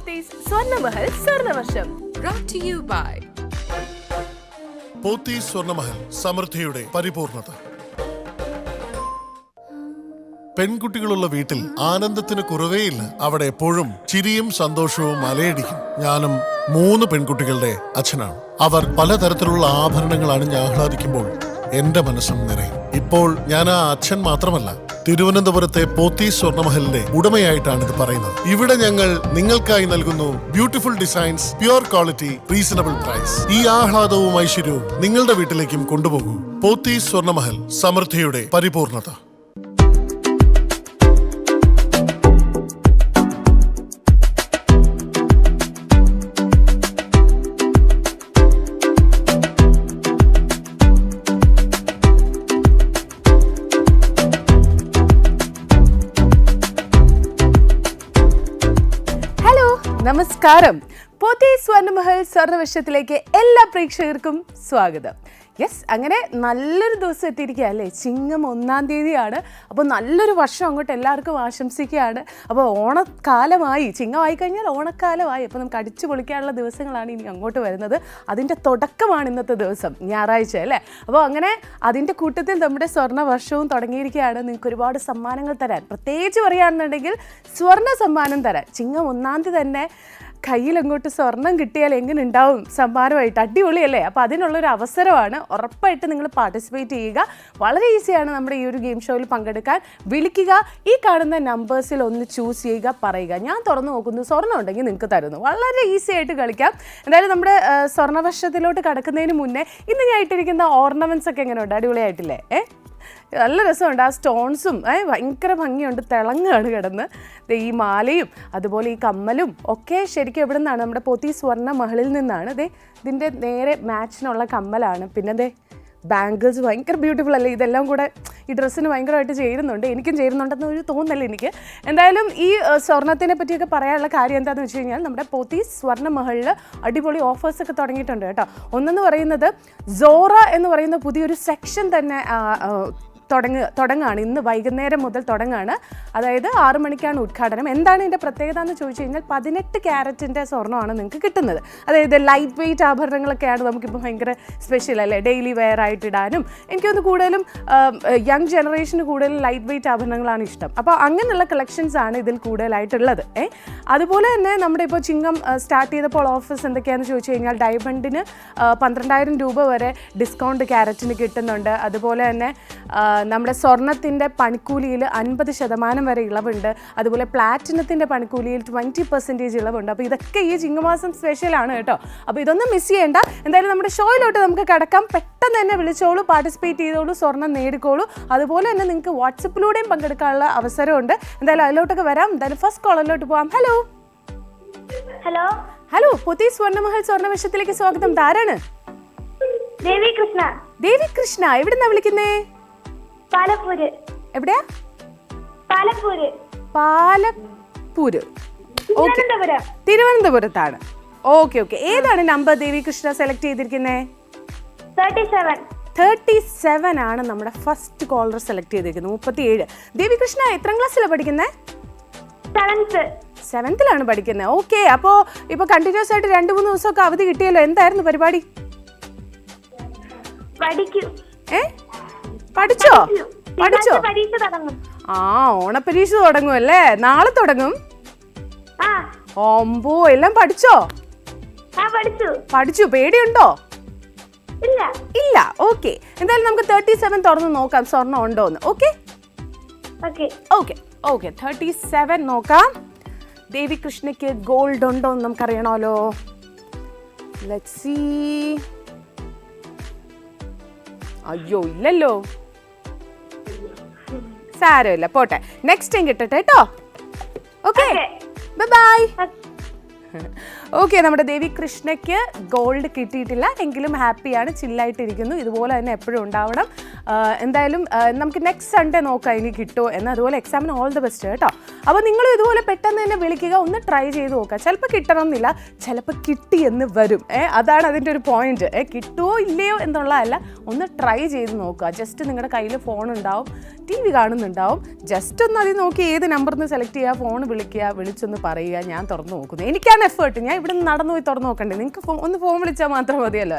Pothys Swarnamahal സ്വർണ്ണവർഷം brought to you by Pothys Swarnamahal, സമൃദ്ധിയുടെ പരിപൂർണത. പെൺകുട്ടികളുള്ള വീട്ടിൽ ആനന്ദത്തിന് കുറവേയില്ല. അവിടെ എപ്പോഴും ചിരിയും സന്തോഷവും അലയടിക്കും. ഞാനും 3 പെൺകുട്ടികളുടെ അച്ഛനാണ്. അവർ പലതരത്തിലുള്ള ആഭരണങ്ങൾ അണിഞ്ഞ് ആഹ്ലാദിക്കുമ്പോൾ എന്റെ മനസ്സും നിറയും. ഇപ്പോൾ ഞാൻ ആ അച്ഛൻ മാത്രമല്ല, തിരുവനന്തപുരത്തെ പോത്തീസ് സ്വർണ്ണമഹലിന്റെ ഉടമയായിട്ടാണ് ഇത് പറയുന്നത്. ഇവിടെ ഞങ്ങൾ നിങ്ങൾക്കായി നൽകുന്നു beautiful designs, pure quality, reasonable price. ഈ ആഹ്ലാദവും ഐശ്വര്യവും നിങ്ങളുടെ വീട്ടിലേക്കും കൊണ്ടുപോകൂ. പോത്തീസ് സ്വർണ്ണമഹൽ, സമൃദ്ധിയുടെ പരിപൂർണത. നമസ്കാരം. പോത്തീസ് സ്വർണ്ണമഹൽ സ്വർണ്ണവർഷത്തിലേക്ക് എല്ലാ പ്രേക്ഷകർക്കും സ്വാഗതം. യെസ്, അങ്ങനെ നല്ലൊരു ദിവസം എത്തിയിരിക്കുക അല്ലേ? ചിങ്ങം 1-ാം തീയതിയാണ്. അപ്പോൾ നല്ലൊരു വർഷം അങ്ങോട്ട് എല്ലാവർക്കും ആശംസിക്കുകയാണ്. അപ്പോൾ ഓണക്കാലമായി, ചിങ്ങമായി കഴിഞ്ഞാൽ ഓണക്കാലമായി. അപ്പോൾ നമുക്ക് അടിച്ചു പൊളിക്കാനുള്ള ദിവസങ്ങളാണ് ഇനി അങ്ങോട്ട് വരുന്നത്. അതിൻ്റെ തുടക്കമാണ് ഇന്നത്തെ ദിവസം, ഞായറാഴ്ച അല്ലേ? അപ്പോൾ അങ്ങനെ അതിൻ്റെ കൂട്ടത്തിൽ നമ്മുടെ സ്വർണ്ണ വർഷവും തുടങ്ങിയിരിക്കുകയാണ്. നിങ്ങൾക്ക് ഒരുപാട് സമ്മാനങ്ങൾ തരാൻ, പ്രത്യേകിച്ച് പറയുകയാണെന്നുണ്ടെങ്കിൽ സ്വർണ്ണ സമ്മാനം തരാൻ. ചിങ്ങം 1-ാം തീയതി തന്നെ കയ്യിലങ്ങോട്ട് സ്വർണം കിട്ടിയാൽ എങ്ങനെ ഉണ്ടാവും സമ്മാനമായിട്ട്? അടിപൊളിയല്ലേ? അപ്പോൾ അതിനുള്ളൊരു അവസരമാണ്. ഉറപ്പായിട്ട് നിങ്ങൾ പാർട്ടിസിപ്പേറ്റ് ചെയ്യുക. വളരെ ഈസിയാണ് നമ്മുടെ ഈ ഒരു ഗെയിം ഷോയിൽ പങ്കെടുക്കാൻ. വിളിക്കുക, ഈ കാണുന്ന നമ്പേഴ്സിൽ ഒന്ന് ചൂസ് ചെയ്യുക, പറയുക ഞാൻ തുറന്നു നോക്കുന്നു, സ്വർണ്ണം ഉണ്ടെങ്കിൽ നിങ്ങൾക്ക് തരുന്നു. വളരെ ഈസി ആയിട്ട് കളിക്കാം. എന്തായാലും നമ്മുടെ സ്വർണ്ണവർഷത്തിലോട്ട് കടക്കുന്നതിന് മുന്നേ ഇന്ന് ഞാൻ ഇട്ടിരിക്കുന്ന ഓർണമെൻറ്റ്സ് ഒക്കെ എങ്ങനെയുണ്ട്? അടിപൊളിയായിട്ടില്ലേ? നല്ല രസമുണ്ട്. ആ സ്റ്റോൺസും ഭയങ്കര ഭംഗിയുണ്ട്, തിളങ്ങുകയാണ് കിടന്ന്. ഈ മാലയും അതുപോലെ ഈ കമ്മലും ഒക്കെ ശരിക്കും എവിടെ നിന്നാണ്? നമ്മുടെ പോത്തീസ് സ്വർണ്ണ മഹലിൽ നിന്നാണ്. ഇതിൻ്റെ നേരെ മാച്ചിനുള്ള കമ്മലാണ്. പിന്നെ ബാംഗിൾസ് ഭയങ്കര ബ്യൂട്ടിഫുൾ അല്ലേ? ഇതെല്ലാം കൂടെ ഈ ഡ്രസ്സിന് ഭയങ്കരമായിട്ട് ചേരുന്നുണ്ട്. എനിക്കും ചേരുന്നുണ്ടെന്നൊരു തോന്നല്ല എനിക്ക്. എന്തായാലും ഈ സ്വർണ്ണത്തിനെ പറ്റിയൊക്കെ പറയാനുള്ള കാര്യം എന്താണെന്ന് വെച്ച് കഴിഞ്ഞാൽ, നമ്മുടെ പോത്തീസ് സ്വർണ്ണ മഹലിൽ അടിപൊളി ഓഫേഴ്സൊക്കെ തുടങ്ങിയിട്ടുണ്ട് കേട്ടോ. ഒന്നെന്ന് പറയുന്നത് സോറ എന്ന് പറയുന്ന പുതിയൊരു സെക്ഷൻ തന്നെ തുടങ്ങുകയാണ്. ഇന്ന് വൈകുന്നേരം മുതൽ തുടങ്ങുകയാണ്. അതായത് 6 മണിക്കാണ് ഉദ്ഘാടനം. എന്താണ് ഇതിൻ്റെ പ്രത്യേകത എന്ന് ചോദിച്ചു കഴിഞ്ഞാൽ, 18 ക്യാരറ്റിൻ്റെ സ്വർണ്ണമാണ് നിങ്ങൾക്ക് കിട്ടുന്നത്. അതായത് ലൈറ്റ് വെയ്റ്റ് ആഭരണങ്ങളൊക്കെയാണ് നമുക്കിപ്പോൾ ഭയങ്കര സ്പെഷ്യൽ അല്ലേ? ഡെയിലി വെയർ ആയിട്ട് ഇടാനും. എനിക്കൊന്ന് കൂടുതലും യങ് ജനറേഷന് കൂടുതലും ലൈറ്റ് വെയ്റ്റ് ആഭരണങ്ങളാണ് ഇഷ്ടം. അപ്പോൾ അങ്ങനെയുള്ള കളക്ഷൻസ് ആണ് ഇതിൽ കൂടുതലായിട്ടുള്ളത്. അതുപോലെ തന്നെ നമ്മുടെ ഇപ്പോൾ ചിങ്ങം സ്റ്റാർട്ട് ചെയ്തപ്പോൾ ഓഫേഴ്സ് എന്തൊക്കെയാണെന്ന് ചോദിച്ചു കഴിഞ്ഞാൽ, ഡയമണ്ടിന് 12,000 രൂപ വരെ ഡിസ്കൗണ്ട് ക്യാരറ്റിന് കിട്ടുന്നുണ്ട്. അതുപോലെ തന്നെ നമ്മുടെ സ്വർണത്തിൻ്റെ പണിക്കൂലിയിൽ 50% വരെ ഇളവുണ്ട്. അതുപോലെ പ്ലാറ്റിനത്തിൻ്റെ പണിക്കൂലിയിൽ 20% ഇളവുണ്ട്. അപ്പോൾ ഇതൊക്കെ ഈ ചിങ്ങമാസം സ്പെഷ്യലാണ് കേട്ടോ. അപ്പോൾ ഇതൊന്നും മിസ് ചെയ്യേണ്ട. എന്തായാലും നമ്മുടെ ഷോയിലോട്ട് നമുക്ക് കിടക്കാം. പെട്ടെന്ന് തന്നെ വിളിച്ചോളൂ, പാർട്ടിസിപ്പേറ്റ് ചെയ്തോളൂ, സ്വർണ്ണം നേടിക്കോളൂ. അതുപോലെ തന്നെ നിങ്ങൾക്ക് വാട്സപ്പിലൂടെയും പങ്കെടുക്കാനുള്ള അവസരമുണ്ട്. എന്തായാലും അതിലോട്ടൊക്കെ വരാം. എന്തായാലും ഫസ്റ്റ് കോളറിലോട്ട് പോകാം. ഹലോ ഹലോ ഹലോ പോത്തീസ് സ്വർണ്ണമഹൽ സ്വർണ്ണവർഷത്തിലേക്ക് സ്വാഗതം. ആരാണ്? ദേവി കൃഷ്ണ. ദേവി കൃഷ്ണ, എവിടുന്നാ വിളിക്കുന്നേ? പാലപ്പൂര്. എവിടെയാ? പാലപ്പൂര്. പാലപ്പൂര്. ഓക്കെ, തിരുവനന്തപുരം. തിരുവനന്തപുരത്താണ്. ഓക്കെ. ഏതാണ് നമ്പർ ദേവി കൃഷ്ണ സെലക്ട് ചെയ്തിരിക്കുന്നത്? 37 ആണ് നമ്മുടെ ഫസ്റ്റ് കോളർ സെലക്ട് ചെയ്തിരിക്കുന്നത്. 37. ദേവി കൃഷ്ണ എത്രാം ക്ലാസ്സിലാണ് പഠിക്കുന്നത്? 7th പഠിക്കുന്നത്. ഓക്കെ. അപ്പോൾ ഇപ്പോൾ കണ്ടിന്യൂസ് ആയിട്ട് 2-3 ദിവസമൊക്കെ അവധി കിട്ടിയല്ലോ. എന്തായിരുന്നു പരിപാടി? പഠിച്ചോ? ഓണപരീക്ഷ തുടങ്ങും അല്ലേ? നാളെ തുടങ്ങും. ഓമ്പോ, എല്ലാം പഠിച്ചോ? പഠിച്ചു. പേടിയുണ്ടോ? ഇല്ല. ഓക്കെ. എന്തായാലും നമുക്ക് 37 തുറന്ന് നോക്കാം സ്വർണ്ണം ഉണ്ടോന്ന്. ഓക്കെ. 37 നോക്കാം. ദേവി കൃഷ്ണയ്ക്ക് ഗോൾഡ് ഉണ്ടോ എന്ന് നമുക്കറിയണമല്ലോ. Let's see. അയ്യോ, ഇല്ലല്ലോ. സാരമില്ല, പോട്ടെ. നെക്സ്റ്റ് ടൈം കിട്ടട്ടെ കേട്ടോ. Okay, by. ഓക്കെ, നമ്മുടെ ദേവി കൃഷ്ണയ്ക്ക് ഗോൾഡ് കിട്ടിയിട്ടില്ല എങ്കിലും ഹാപ്പിയാണ്, ചില്ലായിട്ടിരിക്കുന്നു. ഇതുപോലെ തന്നെ എപ്പോഴും ഉണ്ടാവണം. എന്തായാലും നമുക്ക് നെക്സ്റ്റ് സൺഡേ നോക്കാം ഇനി കിട്ടുമോ എന്ന്. അതുപോലെ എക്സാമിന് ഓൾ ദി ബെസ്റ്റ് കേട്ടോ. അപ്പോൾ നിങ്ങളും ഇതുപോലെ പെട്ടെന്ന് തന്നെ വിളിക്കുക, ഒന്ന് ട്രൈ ചെയ്ത് നോക്കുക. ചിലപ്പോൾ കിട്ടണമെന്നില്ല, ചിലപ്പോൾ കിട്ടിയെന്ന് വരും. അതാണ് അതിൻ്റെ ഒരു പോയിന്റ്. കിട്ടുമോ ഇല്ലയോ എന്നുള്ളതല്ല, ഒന്ന് ട്രൈ ചെയ്ത് നോക്കുക. ജസ്റ്റ് നിങ്ങളുടെ കയ്യിൽ ഫോൺ ഉണ്ടാവും, TV കാണുന്നുണ്ടാവും, ജസ്റ്റ് ഒന്ന് അതിൽ നോക്കി ഏത് നമ്പറിൽ നിന്ന് സെലക്ട് ചെയ്യുക, ഫോൺ വിളിക്കുക, വിളിച്ചൊന്ന് പറയുക ഞാൻ തുറന്നു നോക്കുന്നു. എനിക്കാണ് എഫേർട്ട്, ഞാൻ ഇവിടെ നിന്ന് നടന്നു പോയി തുറന്നു നോക്കണ്ടേ, നിങ്ങൾക്ക് ഒന്ന് ഫോൺ വിളിച്ചാൽ മാത്രം മതിയല്ലോ.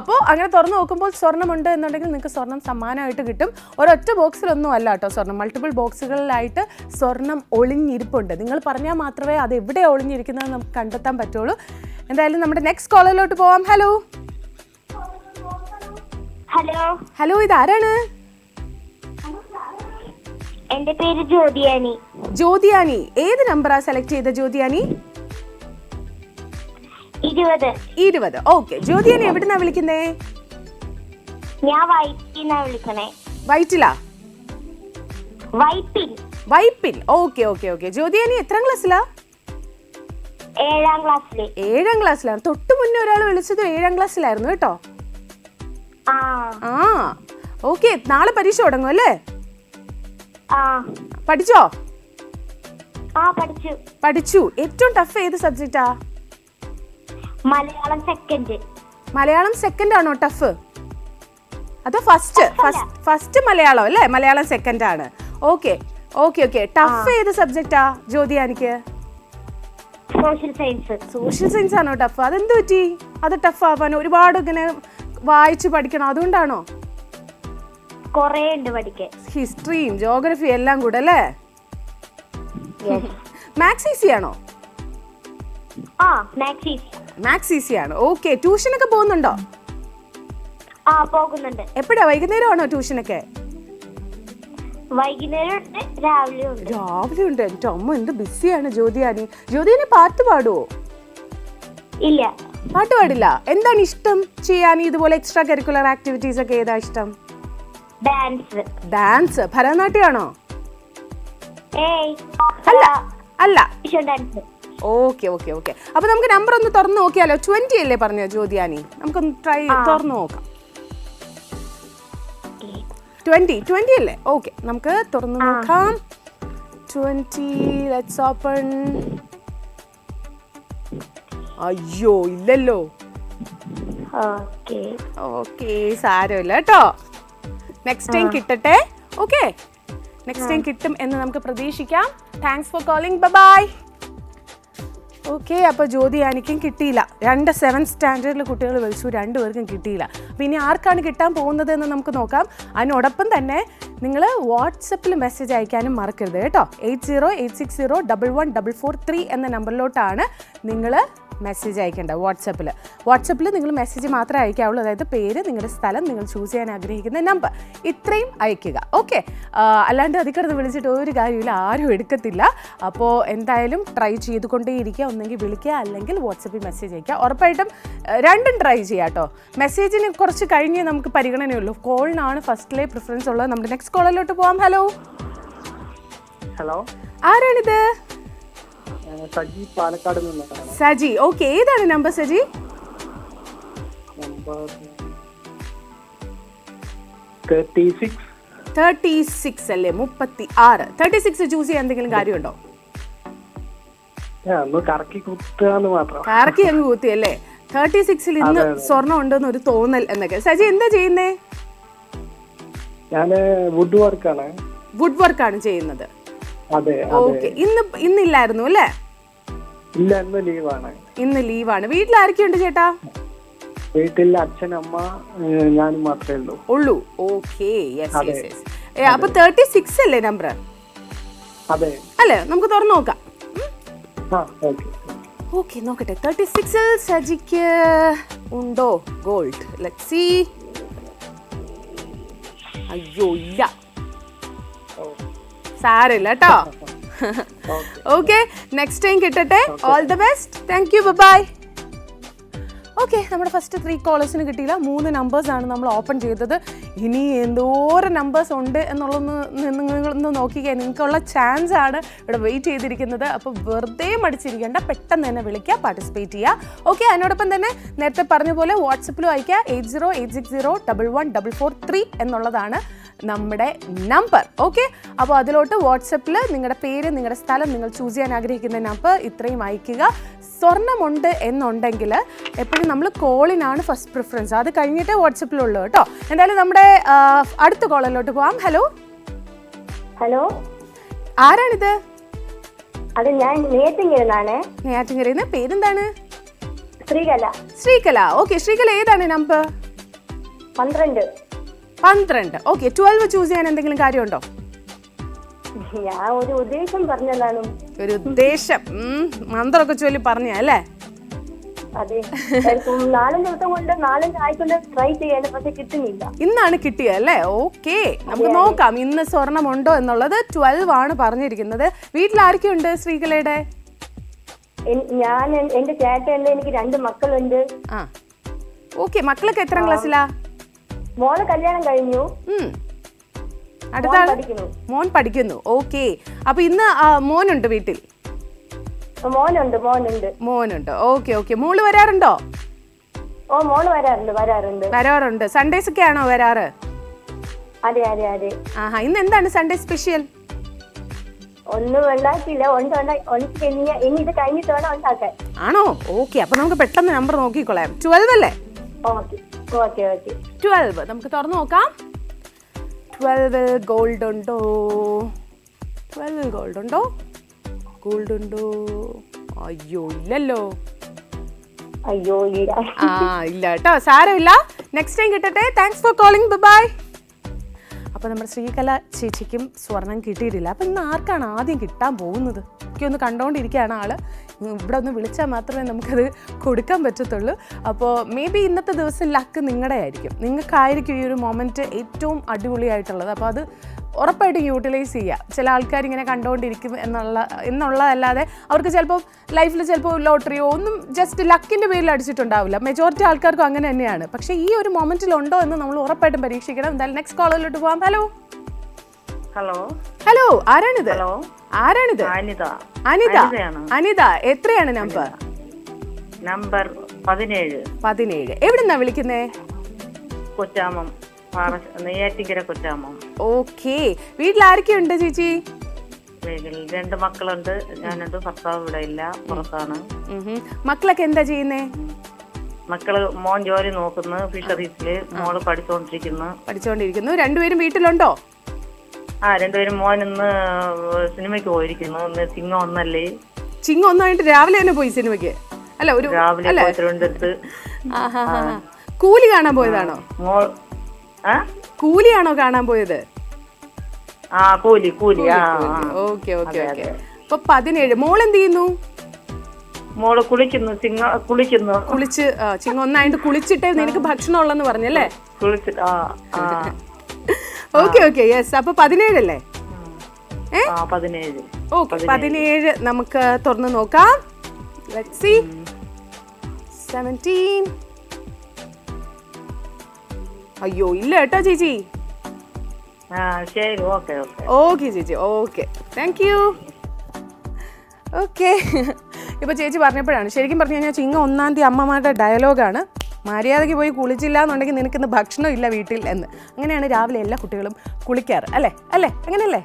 അപ്പോൾ അങ്ങനെ തുറന്നു നോക്കുമ്പോൾ സ്വർണ്ണമുണ്ട് എന്നുണ്ടെങ്കിൽ നിങ്ങൾക്ക് സ്വർണ്ണം സമ്മാനമായിട്ട് കിട്ടും. ഒരൊറ്റ ബോക്സിലൊന്നും അല്ല കേട്ടോ സ്വർണ്ണം, മൾട്ടിപ്പിൾ ബോക്സുകളിലായിട്ട് സ്വർണ്ണം ഒളിഞ്ഞിരിപ്പുണ്ട്. നിങ്ങൾ പറഞ്ഞാൽ മാത്രമേ അത് എവിടെ ഒളിഞ്ഞിരിക്കുന്നത് നമുക്ക് കണ്ടെത്താൻ പറ്റുള്ളൂ. എന്തായാലും നമ്മുടെ നെക്സ്റ്റ് കോളിലോട്ട് പോവാം. ഹലോ ഹലോ ഹലോ, ഇതാരാണ്? എന്റെ പേര് ജ്യോതിയാനി. ജ്യോതിയാനി, ഏത് നമ്പറാ സെലക്ട് ചെയ്ത ജ്യോതിയാനി? 20. ഓക്കെ, ജ്യോതിയാനി എവിടുന്നാ വിളിക്കുന്നേ? ഞാൻ വൈപ്പിന്നാ വിളിക്കണേ. വൈറ്റിലാ? വൈപ്പിൻ. Okay okay okay. ജ്യോതിയാനി എത്രാം ക്ലാസ്സിലാ? 7ാം ക്ലാസ്സില്. 7ാം ക്ലാസ്സിലാണ്. തൊട്ട് മുന്നേ ഒരാൾ വിളിച്ചത് 7ാം ക്ലാസ്സിലായിരുന്നു കേട്ടോ. ഓക്കെ, നാളെ പരീക്ഷ തുടങ്ങും അല്ലേ? പഠിച്ചോ? പഠിച്ചു. ഏറ്റവും ടഫ് ഏത് സബ്ജക്റ്റാ? മലയാളം സെക്കൻഡ് ആണോ ടഫ്? അതോ ഫസ്റ്റ് മലയാളം അല്ലേ? മലയാളം സെക്കൻഡ് ആണ്. Okay okay okay. ടഫ് ഏത് സബ്ജക്റ്റാ ജ്യോതിയാനിക്ക്? സോഷ്യൽ സയൻസ് ആണോ ടഫ്? അതെന്ത് പറ്റി അത് ടഫ് ആവാൻ? ഒരുപാട് ഇങ്ങനെ വായിച്ച് പഠിക്കണം, അതുകൊണ്ടാണോ? ഹിസ്റ്ററിയും ജോഗ്രഫി എല്ലാം കൂടെ അല്ലേ? മാത്സ് ഈസി ആണോ? മാത്സ് ഈസി ആണ്. ഓക്കെ, ട്യൂഷനൊക്കെ പോകുന്നുണ്ടോ? പോകുന്നുണ്ട്. എപ്പോഴാ? വൈകുന്നേരം ആണോ ട്യൂഷനൊക്കെ? രാവിലെ ഉണ്ട്. എൻ്റെ അമ്മ എന്ത് ബിസിയാണ് ജ്യോതിയാനി. ജ്യോതിയാനി പാട്ട് പാടുവോ? ഇല്ല, പാട്ട് പാടില്ല. എന്താണ് ഇഷ്ടം ചെയ്യാൻ? ഇതുപോലെ എക്സ്ട്രാ കരിക്കുലർ ആക്ടിവിറ്റീസ് ഒക്കെ ഏതാ ഇഷ്ടം? ഡാൻസ്. ഭരതനാട്യമാണോ? അല്ല. Okay okay okay. അപ്പൊ നമുക്ക് നമ്പർ ഒന്ന് തുറന്നു നോക്കിയാലോ? 20 അല്ലേ പറഞ്ഞ ജ്യോതിയാനി? നമുക്കൊന്ന് ട്രൈ തുറന്നു നോക്കാം. 20 അല്ലേ? ഓക്കെ, നമുക്ക് തുറന്നു നോക്കാം. 20. Let's open. അയ്യോ, ഇല്ലല്ലോ. ഓക്കെ, സാരമില്ല കേട്ടോ. നെക്സ്റ്റ് ടൈം കിട്ടട്ടെ. ഓക്കെ, നെക്സ്റ്റ് ടൈം കിട്ടും എന്ന് നമുക്ക് പ്രതീക്ഷിക്കാം. Thanks for calling. Bye. Okay, അപ്പോൾ ജ്യോതിയാനിക്കും കിട്ടിയില്ല. 7th സ്റ്റാൻഡേർഡിൽ കുട്ടികൾ വിളിച്ചു, 2 പേർക്കും കിട്ടിയില്ല. അപ്പോൾ ഇനി ആർക്കാണ് കിട്ടാൻ പോകുന്നത് എന്ന് നമുക്ക് നോക്കാം. അതിനോടൊപ്പം തന്നെ നിങ്ങൾ വാട്സപ്പിൽ മെസ്സേജ് അയക്കാനും മറക്കരുത് കേട്ടോ. 8086011443 എന്ന നമ്പറിലോട്ടാണ് നിങ്ങൾ മെസ്സേജ് അയക്കേണ്ടത്. വാട്സപ്പിൽ നിങ്ങൾ മെസ്സേജ് മാത്രമേ അയക്കാവുള്ളൂ. അതായത് പേര്, നിങ്ങളുടെ സ്ഥലം, നിങ്ങൾ ചൂസ് ചെയ്യാൻ ആഗ്രഹിക്കുന്ന നമ്പർ, ഇത്രയും അയക്കുക. ഓക്കെ, അല്ലാണ്ട് അതിക്കടുത്ത് വിളിച്ചിട്ട് ഒരു കാര്യമില്ല, ആരും എടുക്കത്തില്ല. അപ്പോൾ എന്തായാലും ട്രൈ ചെയ്തുകൊണ്ടേയിരിക്കുക. ഒന്നെങ്കിൽ വിളിക്കുക, അല്ലെങ്കിൽ വാട്സപ്പിൽ മെസ്സേജ് അയക്കുക. ഉറപ്പായിട്ടും രണ്ടും ട്രൈ ചെയ്യാം കേട്ടോ. മെസ്സേജിന് കുറച്ച് കഴിഞ്ഞേ നമുക്ക് പരിഗണനയുള്ളൂ. കോളിനാണ് ഫസ്റ്റിലെ പ്രിഫറൻസ് ഉള്ളത്. നമ്മുടെ നെക്സ്റ്റ് കോളിലോട്ട് പോവാം. ഹലോ, ആരാണിത്? സജി, പാലക്കാട് നിന്ന്. സജി, ഓക്കെ. ഏതാണ് നമ്പർ സജി? 36 അല്ലേ? 36. 36 ചൂസ് ചെയ്യാൻ എന്തെങ്കിലും കാര്യമുണ്ടോ? കറക്കി അങ്ങ് കുത്തി അല്ലേ? 36 ഇന്ന് സ്വർണ്ണം ഉണ്ടെന്ന് ഒരു തോന്നൽ എന്നൊക്കെ. സജി എന്താ ചെയ്യുന്നേ? വുഡ് വർക്കാണ് ചെയ്യുന്നത്. ഓക്കെ, ഇന്നില്ലായിരുന്നു അല്ലേ? ഇന്ന് ലീവാണ്. വീട്ടിൽ ആരൊക്കെയുണ്ട് ചേട്ടാ? വീട്ടിൽ അച്ഛൻ, അമ്മ, ഞാൻ മാത്രമേ ഉള്ളൂ. Okay, yes. അപ്പൊ 36 അല്ലേ നമ്പർ? അല്ലേ? നമുക്ക് തുറന്നു നോക്കാം. ഓക്കെ, നോക്കട്ടെ. 36 സജിക്ക് ഉണ്ടോ ഗോൾഡ്? Let's see. അയ്യോ, ഇല്ല. സാരമില്ല കേട്ടോ. ഓക്കെ, നെക്സ്റ്റ് ടൈം കിട്ടട്ടെ. All the best. Thank you. Bye. Okay, നമ്മുടെ ഫസ്റ്റ് 3 കോളേഴ്സിന് കിട്ടിയില്ല. 3 നമ്പേഴ്സാണ് നമ്മൾ ഓപ്പൺ ചെയ്തത്. ഇനി എന്തോരം നമ്പേഴ്സ് ഉണ്ട് എന്നുള്ളതൊന്ന് നിങ്ങളൊന്ന് നോക്കിക്കുക. നിങ്ങൾക്കുള്ള ചാൻസ് ആണ് ഇവിടെ വെയിറ്റ് ചെയ്തിരിക്കുന്നത്. അപ്പോൾ വെറുതെ മടിച്ചിരിക്കേണ്ട, പെട്ടെന്ന് തന്നെ വിളിക്കുക, പാർട്ടിസിപ്പേറ്റ് ചെയ്യുക. ഓക്കെ, അതിനോടൊപ്പം തന്നെ നേരത്തെ പറഞ്ഞ പോലെ വാട്സപ്പിലും അയക്കുക. 8086011443 എന്നുള്ളതാണ് നമ്മുടെ നമ്പർ. ഓക്കെ, അപ്പോൾ അതിലോട്ട് വാട്സപ്പിൽ നിങ്ങളുടെ പേര്, നിങ്ങളുടെ സ്ഥലം, നിങ്ങൾ ചൂസ് ചെയ്യാൻ ആഗ്രഹിക്കുന്ന നമ്പർ ഇത്രയും അയക്കുക. സ്വർണ്ണമുണ്ട് എന്നുണ്ടെങ്കിൽ എപ്പോഴും നമ്മൾ കോളിനാണ് ഫസ്റ്റ് പ്രിഫറൻസ്, അത് കഴിഞ്ഞിട്ടേ വാട്സപ്പിലുള്ളൂ കേട്ടോ. എന്തായാലും നമ്മുടെ അടുത്ത കോളിലോട്ട് പോവാം. ഹലോ ഹലോ, ആരാണിത്? അത് ഞാൻ നെയ്യാറ്റിൻകരയിലാണ്. നെയ്യാറ്റിൻകരയിൽ പേരെന്താണ്? ശ്രീകല. ശ്രീകല. ഓക്കെ, ശ്രീകല ഏതാണ് നമ്പർ? 12. ഓക്കെ, 12 ചൂസ് ചെയ്യാൻ എന്തെങ്കിലും കാര്യമുണ്ടോ? ഞാൻ ഒരു ഉദ്ദേശം പറഞ്ഞതാണ്. ഒരു ഉദ്ദേശം, മന്ത്രമൊക്കെ ചൊല്ലി പറഞ്ഞ അല്ലേ? അതെ, 4 ദിവസം കൊണ്ട് 4 ആഴ്ച ട്രൈ ചെയ്യാൻ, പക്ഷെ കിട്ടുന്നില്ല. ഇന്നാണ് കിട്ടിയത് അല്ലേ? ഓക്കെ, നമുക്ക് നോക്കാം ഇന്ന് സ്വർണ്ണമുണ്ടോ എന്നുള്ളത്. 12 ആണ് പറഞ്ഞിരിക്കുന്നത്. വീട്ടിൽ ആരൊക്കെയുണ്ട് ശ്രീകലയുടെ? ഞാൻ, എന്റെ ചേട്ടനുണ്ട്, എനിക്ക് 2 മക്കളുണ്ട്. ആ, ഓക്കെ. മക്കളൊക്കെ എത്രാം ക്ലാസ്സിലാ? മോളെ കല്യാണം കഴിഞ്ഞു. അടുത്ത മോൻ പഠിക്കുന്നു. ഓക്കെ, അപ്പൊ ഇന്ന് മോനുണ്ട് വീട്ടിൽ? മോനുണ്ട്. ഓക്കെ. മോള് വരാറുണ്ടോ? ഓ, മോള് വരാറുണ്ട്. സൺഡേസ് ഒക്കെ ആണോ വരാറ്? അതെ. ആഹാ, ഇന്ന് എന്താണ് സൺഡേ സ്പെഷ്യൽ? ഒന്നും ഉണ്ടാക്കിയില്ല. ഇനി ഇത് കഴിഞ്ഞിട്ട് വേണം ഉണ്ടാക്കാൻ. ആണോ? ഓക്കെ, അപ്പൊ നമുക്ക് പെട്ടെന്ന് നമ്പർ നോക്കിക്കൊള്ളാം. 12 അല്ലേ? ഓക്കെ. 12 നമുക്ക് തുറന്നു നോക്കാം. 12 ഗോൾഡ് ഉണ്ടോ? 12 ഗോൾഡ് ഉണ്ടോ? അയ്യോ, ഇല്ലല്ലോ. ഇല്ല കേട്ടോ. സാരമില്ല, നെക്സ്റ്റ് ടൈം കിട്ടട്ടെ. Thanks for calling. ബൈ. അപ്പോൾ നമ്മുടെ ശ്രീകല ചേച്ചിക്കും സ്വർണം കിട്ടിയിട്ടില്ല. അപ്പോൾ ഇന്ന് ആർക്കാണ് ആദ്യം കിട്ടാൻ പോകുന്നത്? ഒക്കെ ഒന്ന് കണ്ടുകൊണ്ടിരിക്കുകയാണ് ആള്. ഇവിടെ ഒന്ന് വിളിച്ചാൽ മാത്രമേ നമുക്കത് കൊടുക്കാൻ പറ്റത്തുള്ളൂ. അപ്പോൾ മേ ബി ഇന്നത്തെ ദിവസം ലക്ക് നിങ്ങളുടെ ആയിരിക്കും. നിങ്ങൾക്കായിരിക്കും ഈ ഒരു മൊമെൻറ്റ് ഏറ്റവും അടിപൊളിയായിട്ടുള്ളത്. അപ്പോൾ അത് ഉറപ്പായിട്ടും യൂട്ടിലൈസ് ചെയ്യുക. ചില ആൾക്കാർ ഇങ്ങനെ കണ്ടുകൊണ്ടിരിക്കും എന്നുള്ളതല്ലാതെ അവർക്ക് ചിലപ്പോൾ ലൈഫിൽ ചിലപ്പോൾ ലോട്ടറിയോ ഒന്നും ജസ്റ്റ് ലക്കിൻ്റെ പേരിൽ അടിച്ചിട്ടുണ്ടാവില്ല. മെജോറിറ്റി ആൾക്കാർക്കും അങ്ങനെ തന്നെയാണ്. പക്ഷേ ഈ ഒരു മൊമെൻറ്റിലുണ്ടോ എന്ന് നമ്മൾ ഉറപ്പായിട്ടും പരീക്ഷിക്കണം. എന്തായാലും നെക്സ്റ്റ് കോളിലോട്ട് പോകാം. ഹലോ, ആരാണിത്? അനിത. എത്രയാണ് നമ്പർ? നമ്പർ 17. എവിടുന്നാ വിളിക്കുന്നേ? കൊച്ചാമം, നെയ്യാറ്റിൻകര കൊച്ചാമം. ഓക്കെ, വീട്ടിൽ ആരൊക്കെയുണ്ട് ചേച്ചി? 2 മക്കളുണ്ട്. ഞാനുണ്ട്. ഭർത്താവ് ഇവിടെ ഇല്ല, പുറത്താണ്. മക്കളൊക്കെ എന്താ ചെയ്യുന്നേ? മക്കള്, മോൻ ജോലി നോക്കുന്നു ഫിഷറീസില്, മോള് പഠിച്ചോണ്ടിരിക്കുന്നു. 2 വീട്ടിലുണ്ടോ? 2 മോൻ ഇന്ന് സിനിമയ്ക്ക് പോയിരിക്കുന്നു. ഇന്ന് ചിങ്ങം 1 ചിങ്ങം 1 രാവിലെ തന്നെ പോയി സിനിമയ്ക്ക്? അല്ല, ഒരു രാവിലെ തിരുവനന്തപുരത്ത്. കൂലി കാണാൻ പോയതാണോ? കൂലിയാണോ കാണാൻ പോയത്? കൂലി. ഓക്കെ. അപ്പൊ 17. മോൾ എന്ത് ചെയ്യുന്നു? മോള് കുളിക്കുന്നു. കുളിച്ച് ചിങ്ങം 1 കുളിച്ചിട്ടേ നിനക്ക് ഭക്ഷണം ഉള്ളെന്ന് പറഞ്ഞല്ലേ? ഓക്കെ. യെസ്. അപ്പൊ 17 അല്ലേ? 17. ഓക്കെ, 17 നമുക്ക് തുറന്ന് നോക്കാം. Let's see. 17. അയ്യോ, ഇല്ല കേട്ടോ ചേച്ചി. ശരി, ഓക്കെ ചേച്ചി. Okay, thank U. ഓക്കെ, ഇപ്പോൾ ചേച്ചി പറഞ്ഞപ്പോഴാണ് ശരിക്കും പറഞ്ഞു കഴിഞ്ഞാൽ ചിങ്ങം 1 അമ്മമാരുടെ ഡയലോഗാണ്. മര്യാദയ്ക്ക് പോയി കുളിച്ചില്ല എന്നുണ്ടെങ്കിൽ നിനക്കിന്ന് ഭക്ഷണം ഇല്ല വീട്ടിൽ എന്ന്. അങ്ങനെയാണ് രാവിലെ എല്ലാ കുട്ടികളും കുളിക്കാറ് അല്ലേ? അങ്ങനെയല്ലേ?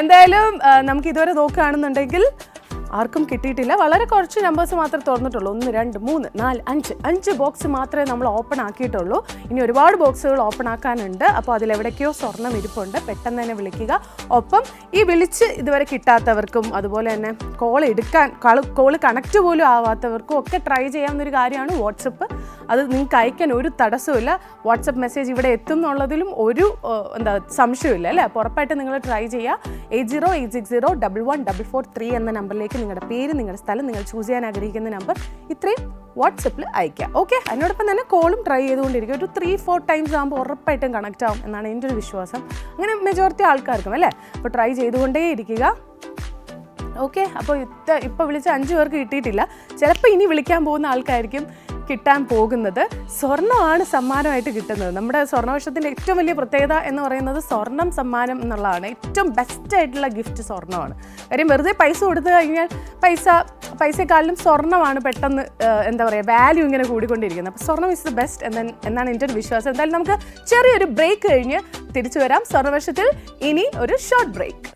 എന്തായാലും നമുക്ക് ഇതുവരെ നോക്കുകയാണെന്നുണ്ടെങ്കിൽ ആർക്കും കിട്ടിയിട്ടില്ല. വളരെ കുറച്ച് നമ്പേഴ്സ് മാത്രമേ തുറന്നിട്ടുള്ളൂ. 1, 2, 3, 4, 5 ബോക്സ് മാത്രമേ നമ്മൾ ഓപ്പൺ ആക്കിയിട്ടുള്ളൂ. ഇനി ഒരുപാട് ബോക്സുകൾ ഓപ്പൺ ആക്കാനുണ്ട്. അപ്പോൾ അതിലെവിടേക്കോ സ്വർണ്ണം ഇരിപ്പുണ്ട്. പെട്ടെന്ന് തന്നെ വിളിക്കുക. ഒപ്പം ഈ വിളിച്ച് ഇതുവരെ കിട്ടാത്തവർക്കും അതുപോലെ തന്നെ കോൾ കണക്റ്റ് പോലും ആവാത്തവർക്കും ഒക്കെ ട്രൈ ചെയ്യാവുന്നൊരു കാര്യമാണ് വാട്സപ്പ്. അത് നിങ്ങൾക്ക് അയക്കാൻ ഒരു തടസ്സമില്ല. വാട്സപ്പ് മെസ്സേജ് ഇവിടെ എത്തും എന്നുള്ളതിലും ഒരു സംശയമില്ല അല്ലേ? അപ്പോൾ ഉറപ്പായിട്ട് നിങ്ങൾ ട്രൈ ചെയ്യുക. 8086011443 എന്ന നമ്പറിലേക്ക് നിങ്ങളുടെ പേര്, നിങ്ങളുടെ സ്ഥലം, നിങ്ങൾ ചൂസ് ചെയ്യാൻ ആഗ്രഹിക്കുന്ന നമ്പർ ഇത്രയും വാട്സപ്പിൽ അയക്കുക. ഓക്കെ, അതിനോടൊപ്പം തന്നെ കോളും ട്രൈ ചെയ്തുകൊണ്ടിരിക്കുക. ഒരു 3-4 ടൈംസ് ആകുമ്പോൾ ഉറപ്പായിട്ടും കണക്റ്റ് ആവും എന്നാണ് എൻ്റെ ഒരു വിശ്വാസം. അങ്ങനെ മെജോറിറ്റി ആൾക്കാർക്കും അല്ലേ? അപ്പോൾ ട്രൈ ചെയ്തുകൊണ്ടേ ഇരിക്കുക. ഓക്കെ, അപ്പോൾ ഇപ്പോൾ വിളിച്ച 5 പേർക്ക് കിട്ടിയിട്ടില്ല. ചിലപ്പോൾ ഇനി വിളിക്കാൻ പോകുന്ന ആൾക്കായിരിക്കും കിട്ടാൻ പോകുന്നത് സ്വർണ്ണമാണ് സമ്മാനമായിട്ട് കിട്ടുന്നത്. നമ്മുടെ സ്വർണ്ണവർഷത്തിൻ്റെ ഏറ്റവും വലിയ പ്രത്യേകത എന്ന് പറയുന്നത് സ്വർണ്ണം സമ്മാനം എന്നുള്ളതാണ്. ഏറ്റവും ബെസ്റ്റായിട്ടുള്ള ഗിഫ്റ്റ് സ്വർണ്ണമാണ്. കാര്യം വെറുതെ പൈസ കൊടുത്തു കഴിഞ്ഞാൽ പൈസയെക്കാളിലും സ്വർണ്ണമാണ് പെട്ടെന്ന് എന്താ പറയുക വാല്യൂ ഇങ്ങനെ കൂടിക്കൊണ്ടിരിക്കുന്നത്. അപ്പോൾ സ്വർണ്ണം ഇസ് ദ ബെസ്റ്റ് എന്നാണ് എൻ്റെ ഒരു വിശ്വാസം. എന്തായാലും നമുക്ക് ചെറിയൊരു ബ്രേക്ക് കഴിഞ്ഞ് തിരിച്ചു വരാം. സ്വർണ്ണവർഷത്തിൽ ഇനി ഒരു ഷോർട്ട് ബ്രേക്ക്.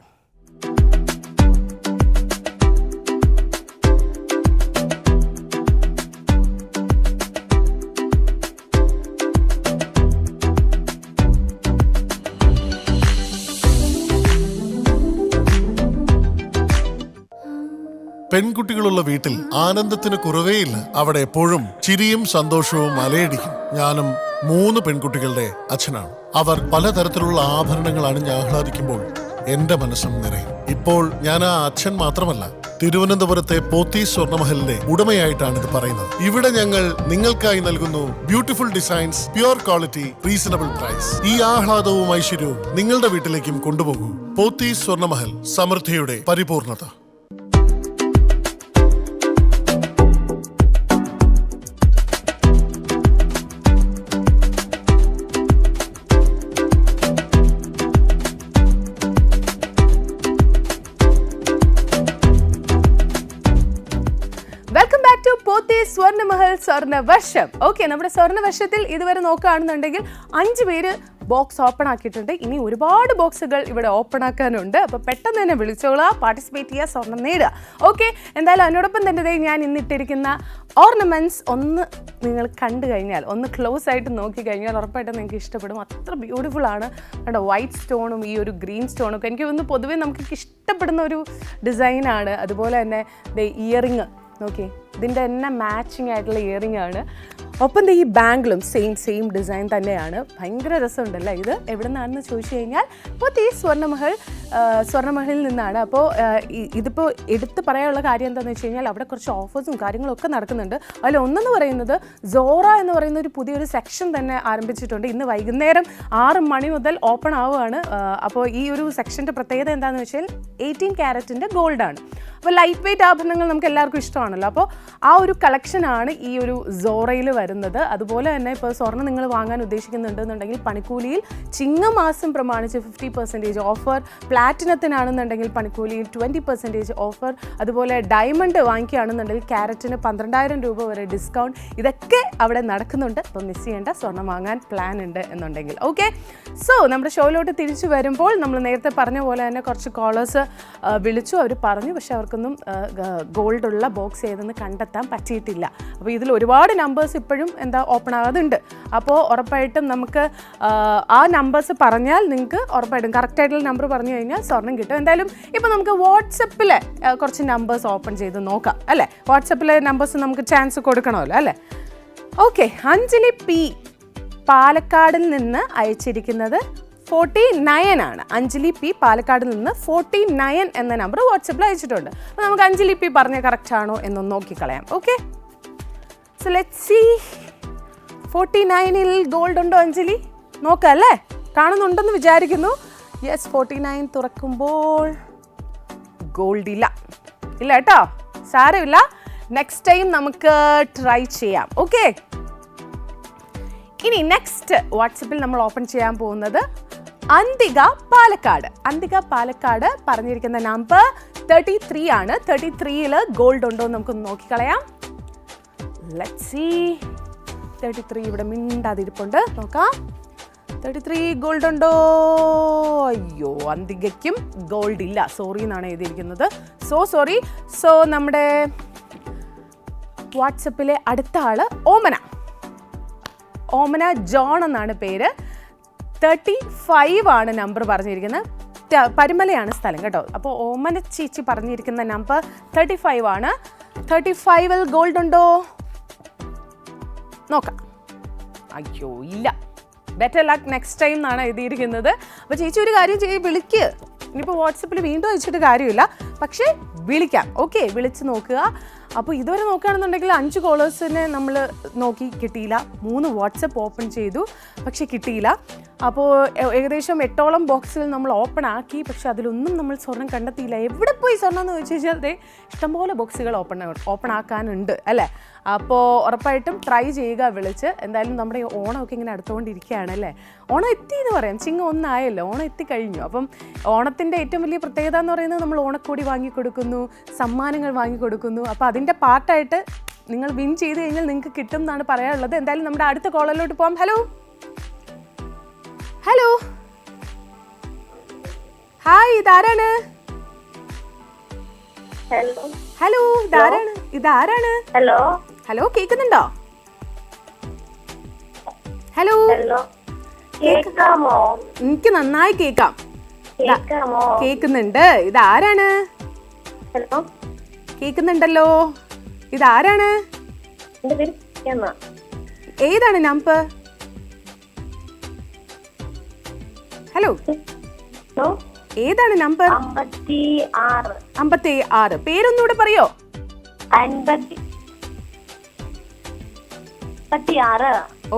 പെൺകുട്ടികളുള്ള വീട്ടിൽ ആനന്ദത്തിന് കുറവേയില്ല. അവിടെ എപ്പോഴും ചിരിയും സന്തോഷവും അലയടിക്കും. ഞാനും 3 പെൺകുട്ടികളുടെ അച്ഛനാണ്. അവർ പലതരത്തിലുള്ള ആഭരണങ്ങൾ അണിഞ്ഞ് ആഹ്ലാദിക്കുമ്പോൾ എന്റെ മനസ്സും നിറയും. ഇപ്പോൾ ഞാൻ ആ അച്ഛൻ മാത്രമല്ല, തിരുവനന്തപുരത്തെ പോത്തീസ് സ്വർണ്ണമഹലിന്റെ ഉടമയായിട്ടാണ് ഇത് പറയുന്നത്. ഇവിടെ ഞങ്ങൾ നിങ്ങൾക്കായി നൽകുന്നു beautiful designs, pure quality, reasonable price. ഈ ആഹ്ലാദവും ഐശ്വര്യവും നിങ്ങളുടെ വീട്ടിലേക്കും കൊണ്ടുപോകൂ. പോത്തീസ് സ്വർണ്ണമഹൽ, സമൃദ്ധിയുടെ പരിപൂർണത. Welcome back to Pothys Swarnamahal Swarnavarsham. Okay, നമ്മുടെ സ്വർണ്ണവർഷത്തിൽ ഇതുവരെ നോക്കുകയാണെന്നുണ്ടെങ്കിൽ 5 പേര് ബോക്സ് ഓപ്പൺ ആക്കിയിട്ടുണ്ട്. ഇനി ഒരുപാട് ബോക്സുകൾ ഇവിടെ ഓപ്പൺ ആക്കാനുണ്ട്. അപ്പോൾ പെട്ടെന്ന് തന്നെ വിളിച്ചോളാം, പാർട്ടിസിപ്പേറ്റ് ചെയ്യുക, സ്വർണ്ണം നേടുക. ഓക്കെ, എന്തായാലും അതിനോടൊപ്പം തന്നെ ഞാൻ ഇന്നിട്ടിരിക്കുന്ന ഓർണമെന്റ്സ് ഒന്ന് നിങ്ങൾ കണ്ടു കഴിഞ്ഞാൽ, ഒന്ന് ക്ലോസ് ആയിട്ട് നോക്കി കഴിഞ്ഞാൽ ഉറപ്പായിട്ടും നിങ്ങൾക്ക് ഇഷ്ടപ്പെടും. അത്ര ബ്യൂട്ടിഫുൾ ആണ്. കേട്ടോ, വൈറ്റ് സ്റ്റോണും ഈ ഒരു ഗ്രീൻ സ്റ്റോണും ഒക്കെ എനിക്ക് തോന്നുന്നു പൊതുവേ നമുക്ക് ഇഷ്ടപ്പെടുന്ന ഒരു ഡിസൈനാണ്. അതുപോലെ തന്നെ ഇയറിങ് നോക്കി, ഇതിൻ്റെ തന്നെ മാച്ചിങ് ആയിട്ടുള്ള ഇയറിംഗ് ആണ്. ഒപ്പം ഈ ബാംഗിളും സെയിം ഡിസൈൻ തന്നെയാണ്. ഭയങ്കര രസമുണ്ടല്ലോ. ഇത് എവിടെ നിന്നാണെന്ന് ചോദിച്ചു കഴിഞ്ഞാൽ പോത്തീസ് സ്വർണ്ണമഹലിൽ നിന്നാണ്. അപ്പോൾ ഇതിപ്പോൾ എടുത്ത് പറയാനുള്ള കാര്യം എന്താണെന്ന് വെച്ച് കഴിഞ്ഞാൽ അവിടെ കുറച്ച് ഓഫേഴ്സും കാര്യങ്ങളൊക്കെ നടക്കുന്നുണ്ട്. അതിൽ ഒന്നെന്ന് പറയുന്നത് സോറ എന്ന് പറയുന്ന ഒരു പുതിയൊരു സെക്ഷൻ തന്നെ ആരംഭിച്ചിട്ടുണ്ട്. ഇന്ന് വൈകുന്നേരം 6 മണി മുതൽ ഓപ്പൺ ആവുകയാണ്. അപ്പോൾ ഈ ഒരു സെക്ഷൻ്റെ പ്രത്യേകത എന്താണെന്ന് വെച്ചാൽ 18 ക്യാരറ്റിൻ്റെ ഗോൾഡാണ്. അപ്പോൾ ലൈറ്റ് വെയ്റ്റ് ആഭരണങ്ങൾ നമുക്ക് എല്ലാവർക്കും ഇഷ്ടമാണല്ലോ. അപ്പോൾ ആ ഒരു കളക്ഷനാണ് ഈ ഒരു സോറയിൽ വരുന്നത്. അതുപോലെ തന്നെ ഇപ്പോൾ സ്വർണ്ണം നിങ്ങൾ വാങ്ങാൻ ഉദ്ദേശിക്കുന്നുണ്ടെന്നുണ്ടെങ്കിൽ പണിക്കൂലിയിൽ ചിങ്ങമാസം പ്രമാണിച്ച് 50% ഓഫർ, പ്ലാറ്റിനത്തിനാണെന്നുണ്ടെങ്കിൽ പണിക്കൂലിയിൽ 20% ഓഫർ, അതുപോലെ ഡയമണ്ട് വാങ്ങിക്കുകയാണെന്നുണ്ടെങ്കിൽ ക്യാരറ്റിന് 12,000 രൂപ വരെ ഡിസ്കൗണ്ട്. ഇതൊക്കെ അവിടെ നടക്കുന്നുണ്ട്. അപ്പോൾ മിസ് ചെയ്യേണ്ട, സ്വർണ്ണം വാങ്ങാൻ പ്ലാൻ ഉണ്ട് എന്നുണ്ടെങ്കിൽ. ഓക്കെ, സോ നമ്മുടെ ഷോയിലോട്ട് തിരിച്ചു വരുമ്പോൾ നമ്മൾ നേരത്തെ പറഞ്ഞ പോലെ തന്നെ കുറച്ച് കോളേഴ്സ് വിളിച്ചു. അവർ പറഞ്ഞു, പക്ഷെ അവർക്കൊന്നും ഗോൾഡുള്ള ബോക്സ് ഏതെന്ന് കണ്ടെത്താൻ പറ്റിയിട്ടില്ല. അപ്പോൾ ഇതിൽ ഒരുപാട് നമ്പേഴ്സ് ഇപ്പോഴും ഓപ്പൺ ആകാതുണ്ട്. അപ്പോൾ ഉറപ്പായിട്ടും നമുക്ക് ആ നമ്പേഴ്സ് പറഞ്ഞാൽ നിങ്ങൾക്ക് ഉറപ്പായിട്ടും കറക്റ്റായിട്ടുള്ള നമ്പർ പറഞ്ഞു കഴിഞ്ഞാൽ സ്വർണ്ണം കിട്ടും. എന്തായാലും ഇപ്പോൾ നമുക്ക് വാട്സപ്പിൽ കുറച്ച് നമ്പേഴ്സ് ഓപ്പൺ ചെയ്ത് നോക്കാം അല്ലേ. വാട്സപ്പിലെ നമ്പേഴ്സ് നമുക്ക് ചാൻസ് കൊടുക്കണമല്ലോ അല്ലേ. ഓക്കെ, അഞ്ജലി പി പാലക്കാടിൽ നിന്ന് അയച്ചിരിക്കുന്നത് 49 ആണ്. അഞ്ജലി പി പാലക്കാടിൽ നിന്ന് 49 എന്ന നമ്പർ വാട്സപ്പിൽ അയച്ചിട്ടുണ്ട്. അപ്പോൾ നമുക്ക് അഞ്ജലി പി പറഞ്ഞ കറക്റ്റ് ആണോ എന്നൊന്ന് നോക്കിക്കളയാം. Okay, so let's see. 49ൽ ഗോൾഡ് ഉണ്ടോ അഞ്ജലി? നോക്കാം അല്ലേ. കാണുന്നുണ്ടെന്ന് വിചാരിക്കുന്നു. യെസ്, 49 തുറക്കുമ്പോൾ ഗോൾഡ് ഇല്ല കേട്ടോ. സാരമില്ല, നെക്സ്റ്റ് ടൈം നമുക്ക് ട്രൈ ചെയ്യാം. ഓക്കെ, ഇനി നെക്സ്റ്റ് വാട്സപ്പിൽ നമ്മൾ ഓപ്പൺ ചെയ്യാൻ പോകുന്നത് അന്തിക പാലക്കാട് പറഞ്ഞിരിക്കുന്ന നമ്പർ 33 ആണ്. 33ൽ ഗോൾഡ് ഉണ്ടോ എന്ന് നമുക്കൊന്ന് നോക്കിക്കളയാം. Let's see. 33 ഇവിടെ മിണ്ടാതിരിപ്പുണ്ട്, നോക്കാം. 33 ഗോൾഡ് ഉണ്ടോ? അയ്യോ, അന്തികയ്ക്കും ഗോൾഡ് ഇല്ല. സോറി എന്നാണ് എഴുതിയിരിക്കുന്നത്. സോറി. സോ നമ്മുടെ വാട്സപ്പിലെ അടുത്ത ആള് ഓമന ജോൺ എന്നാണ് പേര്. 35 ആണ് നമ്പർ പറഞ്ഞിരിക്കുന്നത്. പരിമലയാണ് സ്ഥലം കേട്ടോ. അപ്പോൾ ഓമന ചേച്ചി പറഞ്ഞിരിക്കുന്ന നമ്പർ 35 ആണ്. 35ൽ ഗോൾഡ് ഉണ്ടോ നോക്കാം. അയ്യോ ഇല്ല. ബെറ്റർ ലക്ക് നെക്സ്റ്റ് ടൈം എന്നാണ് എഴുതിയിരിക്കുന്നത്. അപ്പോൾ ചേച്ചി ഒരു കാര്യം വിളിക്ക്. ഇനിയിപ്പോൾ വാട്സപ്പിൽ വീണ്ടും അയച്ചിട്ട് കാര്യമില്ല, പക്ഷേ വിളിക്കാം. ഓക്കെ, വിളിച്ച് നോക്കുക. അപ്പോൾ ഇതുവരെ നോക്കുകയാണെന്നുണ്ടെങ്കിൽ 5 കോളേഴ്സിനെ നമ്മൾ നോക്കി കിട്ടിയില്ല, 3 വാട്സപ്പ് ഓപ്പൺ ചെയ്തു പക്ഷെ കിട്ടിയില്ല. അപ്പോൾ ഏകദേശം 8ഓളം ബോക്സുകൾ നമ്മൾ ഓപ്പൺ ആക്കി, പക്ഷെ അതിലൊന്നും നമ്മൾ സ്വർണം കണ്ടെത്തിയില്ല. എവിടെ പോയി സ്വർണ്ണം എന്ന് ചോദിച്ചു കഴിഞ്ഞാൽ അതെ ഇഷ്ടംപോലെ ബോക്സുകൾ ഓപ്പൺ ആക്കാനുണ്ട് അല്ലേ. അപ്പോൾ ഉറപ്പായിട്ടും ട്രൈ ചെയ്യുക വിളിച്ച്. എന്തായാലും നമ്മുടെ ഓണമൊക്കെ ഇങ്ങനെ അടുത്തുകൊണ്ടിരിക്കുകയാണ് അല്ലേ. ഓണം എത്തി എന്ന് പറയാം, ചിങ്ങം 1 ആയല്ലോ, ഓണം എത്തിക്കഴിഞ്ഞു. അപ്പം ഓണത്തിൻ്റെ ഏറ്റവും വലിയ പ്രത്യേകത എന്ന് പറയുന്നത് നമ്മൾ ഓണക്കോടി വാങ്ങിക്കൊടുക്കുന്നു, സമ്മാനങ്ങൾ വാങ്ങിക്കൊടുക്കുന്നു. അപ്പോൾ അതിൻ്റെ പാർട്ടായിട്ട് നിങ്ങൾ വിൻ ചെയ്ത് കഴിഞ്ഞാൽ നിങ്ങൾക്ക് കിട്ടും എന്നാണ് പറയാനുള്ളത്. എന്തായാലും നമ്മുടെ അടുത്ത കോളറിലോട്ട് പോകാം. ഹലോ ഹലോ ഹായ്, ഇതാരാണ്? ഹലോ ഇതാരാണ്? ഹലോ കേൾക്കുന്നുണ്ടോ? ഹലോ എനിക്ക് നന്നായി കേൾക്കാം. കേൾക്കുന്നുണ്ട്. ഇതാരാണ്? കേൾക്കുന്നുണ്ടല്ലോ. ഇതാരാണ്? ഏതാണ് നമ്പർ? ഹലോ ഏതാണ് നമ്പർ? 56. പേരൊന്നുകൂടെ പറയോ? 56.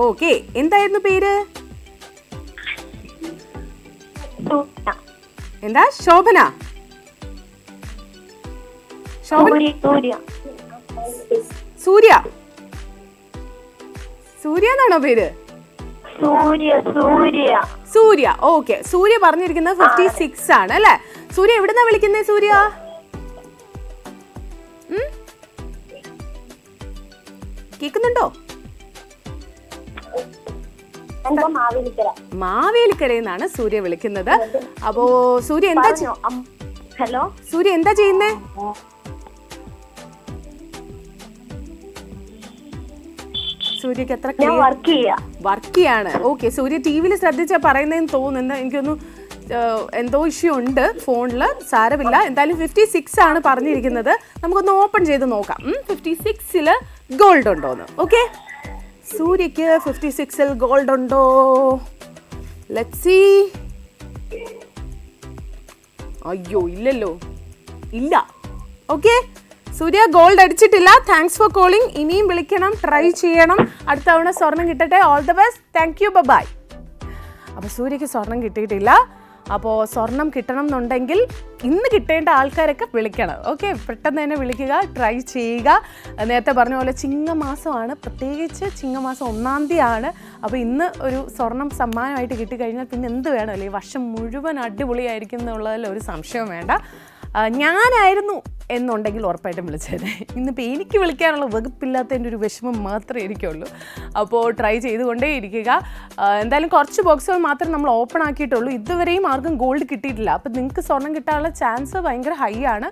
ഓക്കെ, എന്തായിരുന്നു പേര്? എന്താ? ശോഭന? സൂര്യ? സൂര്യ എന്നാണോ പേര്? സൂര്യ. ഓക്കെ, സൂര്യ പറഞ്ഞിരിക്കുന്നത് 56 ആണ് അല്ലേ. സൂര്യ എവിടുന്നാ വിളിക്കുന്നേ? സൂര്യ കേൾക്കുന്നുണ്ടോ? മാവേലിക്കരയെന്നാണ് സൂര്യ വിളിക്കുന്നത്. അപ്പോ സൂര്യ എന്താ സൂര്യ എന്താ ചെയ്യുന്നേ? സൂര്യക്ക് എത്ര വർക്ക് ചെയ്യാണ്? ഓക്കെ, സൂര്യ ടി വിയിൽ ശ്രദ്ധിച്ചാൽ പറയുന്നതെന്ന് തോന്നുന്നു. എനിക്കൊന്ന് എന്തോ ഇഷ്യൂ ഉണ്ട് ഫോണിൽ, സാരമില്ല. എന്തായാലും 56 ആണ് പറഞ്ഞിരിക്കുന്നത്. നമുക്കൊന്ന് ഓപ്പൺ ചെയ്ത് നോക്കാം 56ൽ ഗോൾഡ് ഉണ്ടോന്ന്. ഓക്കെ, സൂര്യക്ക് 56ൽ ഗോൾഡ് ഉണ്ടോ? Let's see. അയ്യോ ഇല്ലല്ലോ, ഇല്ല. ഓക്കെ, സൂര്യ ഗോൾഡ് അടിച്ചിട്ടില്ല. Thanks for calling. ഇനിയും വിളിക്കണം, ട്രൈ ചെയ്യണം. അടുത്ത തവണ സ്വർണം കിട്ടട്ടെ. All the best. Thank you, bye. അപ്പോൾ സൂര്യക്ക് സ്വർണം കിട്ടിയിട്ടില്ല. അപ്പോൾ സ്വർണം കിട്ടണം എന്നുണ്ടെങ്കിൽ ഇന്ന് കിട്ടേണ്ട ആൾക്കാരൊക്കെ വിളിക്കണം. ഓക്കെ, പെട്ടെന്ന് തന്നെ വിളിക്കുക, ട്രൈ ചെയ്യുക. നേരത്തെ പറഞ്ഞ പോലെ ചിങ്ങമാസമാണ്, പ്രത്യേകിച്ച് ചിങ്ങമാസം 1-ാം തീയതിയാണ്. അപ്പോൾ ഇന്ന് ഒരു സ്വർണം സമ്മാനമായിട്ട് കിട്ടിക്കഴിഞ്ഞാൽ പിന്നെ എന്ത് വേണം അല്ലേ, വർഷം മുഴുവൻ അടിപൊളിയായിരിക്കും എന്നുള്ളതിൽ ഒരു സംശയവും വേണ്ട. ഞാനായിരുന്നു എന്നുണ്ടെങ്കിൽ ഉറപ്പായിട്ടും വിളിച്ചേനെ. ഇന്നിപ്പോൾ എനിക്ക് വിളിക്കാനുള്ള വകുപ്പില്ലാത്തതിൻ്റെ ഒരു വിഷമം മാത്രമേ എനിക്കുള്ളൂ. അപ്പോൾ ട്രൈ ചെയ്തുകൊണ്ടേ ഇരിക്കുക. എന്തായാലും കുറച്ച് ബോക്സുകൾ മാത്രമേ നമ്മൾ ഓപ്പൺ ആക്കിയിട്ടുള്ളൂ. ഇതുവരെയും ആർക്കും ഗോൾഡ് കിട്ടിയിട്ടില്ല. അപ്പോൾ നിങ്ങൾക്ക് സ്വർണം കിട്ടാനുള്ള ചാൻസ് ഭയങ്കര ഹൈ ആണ്.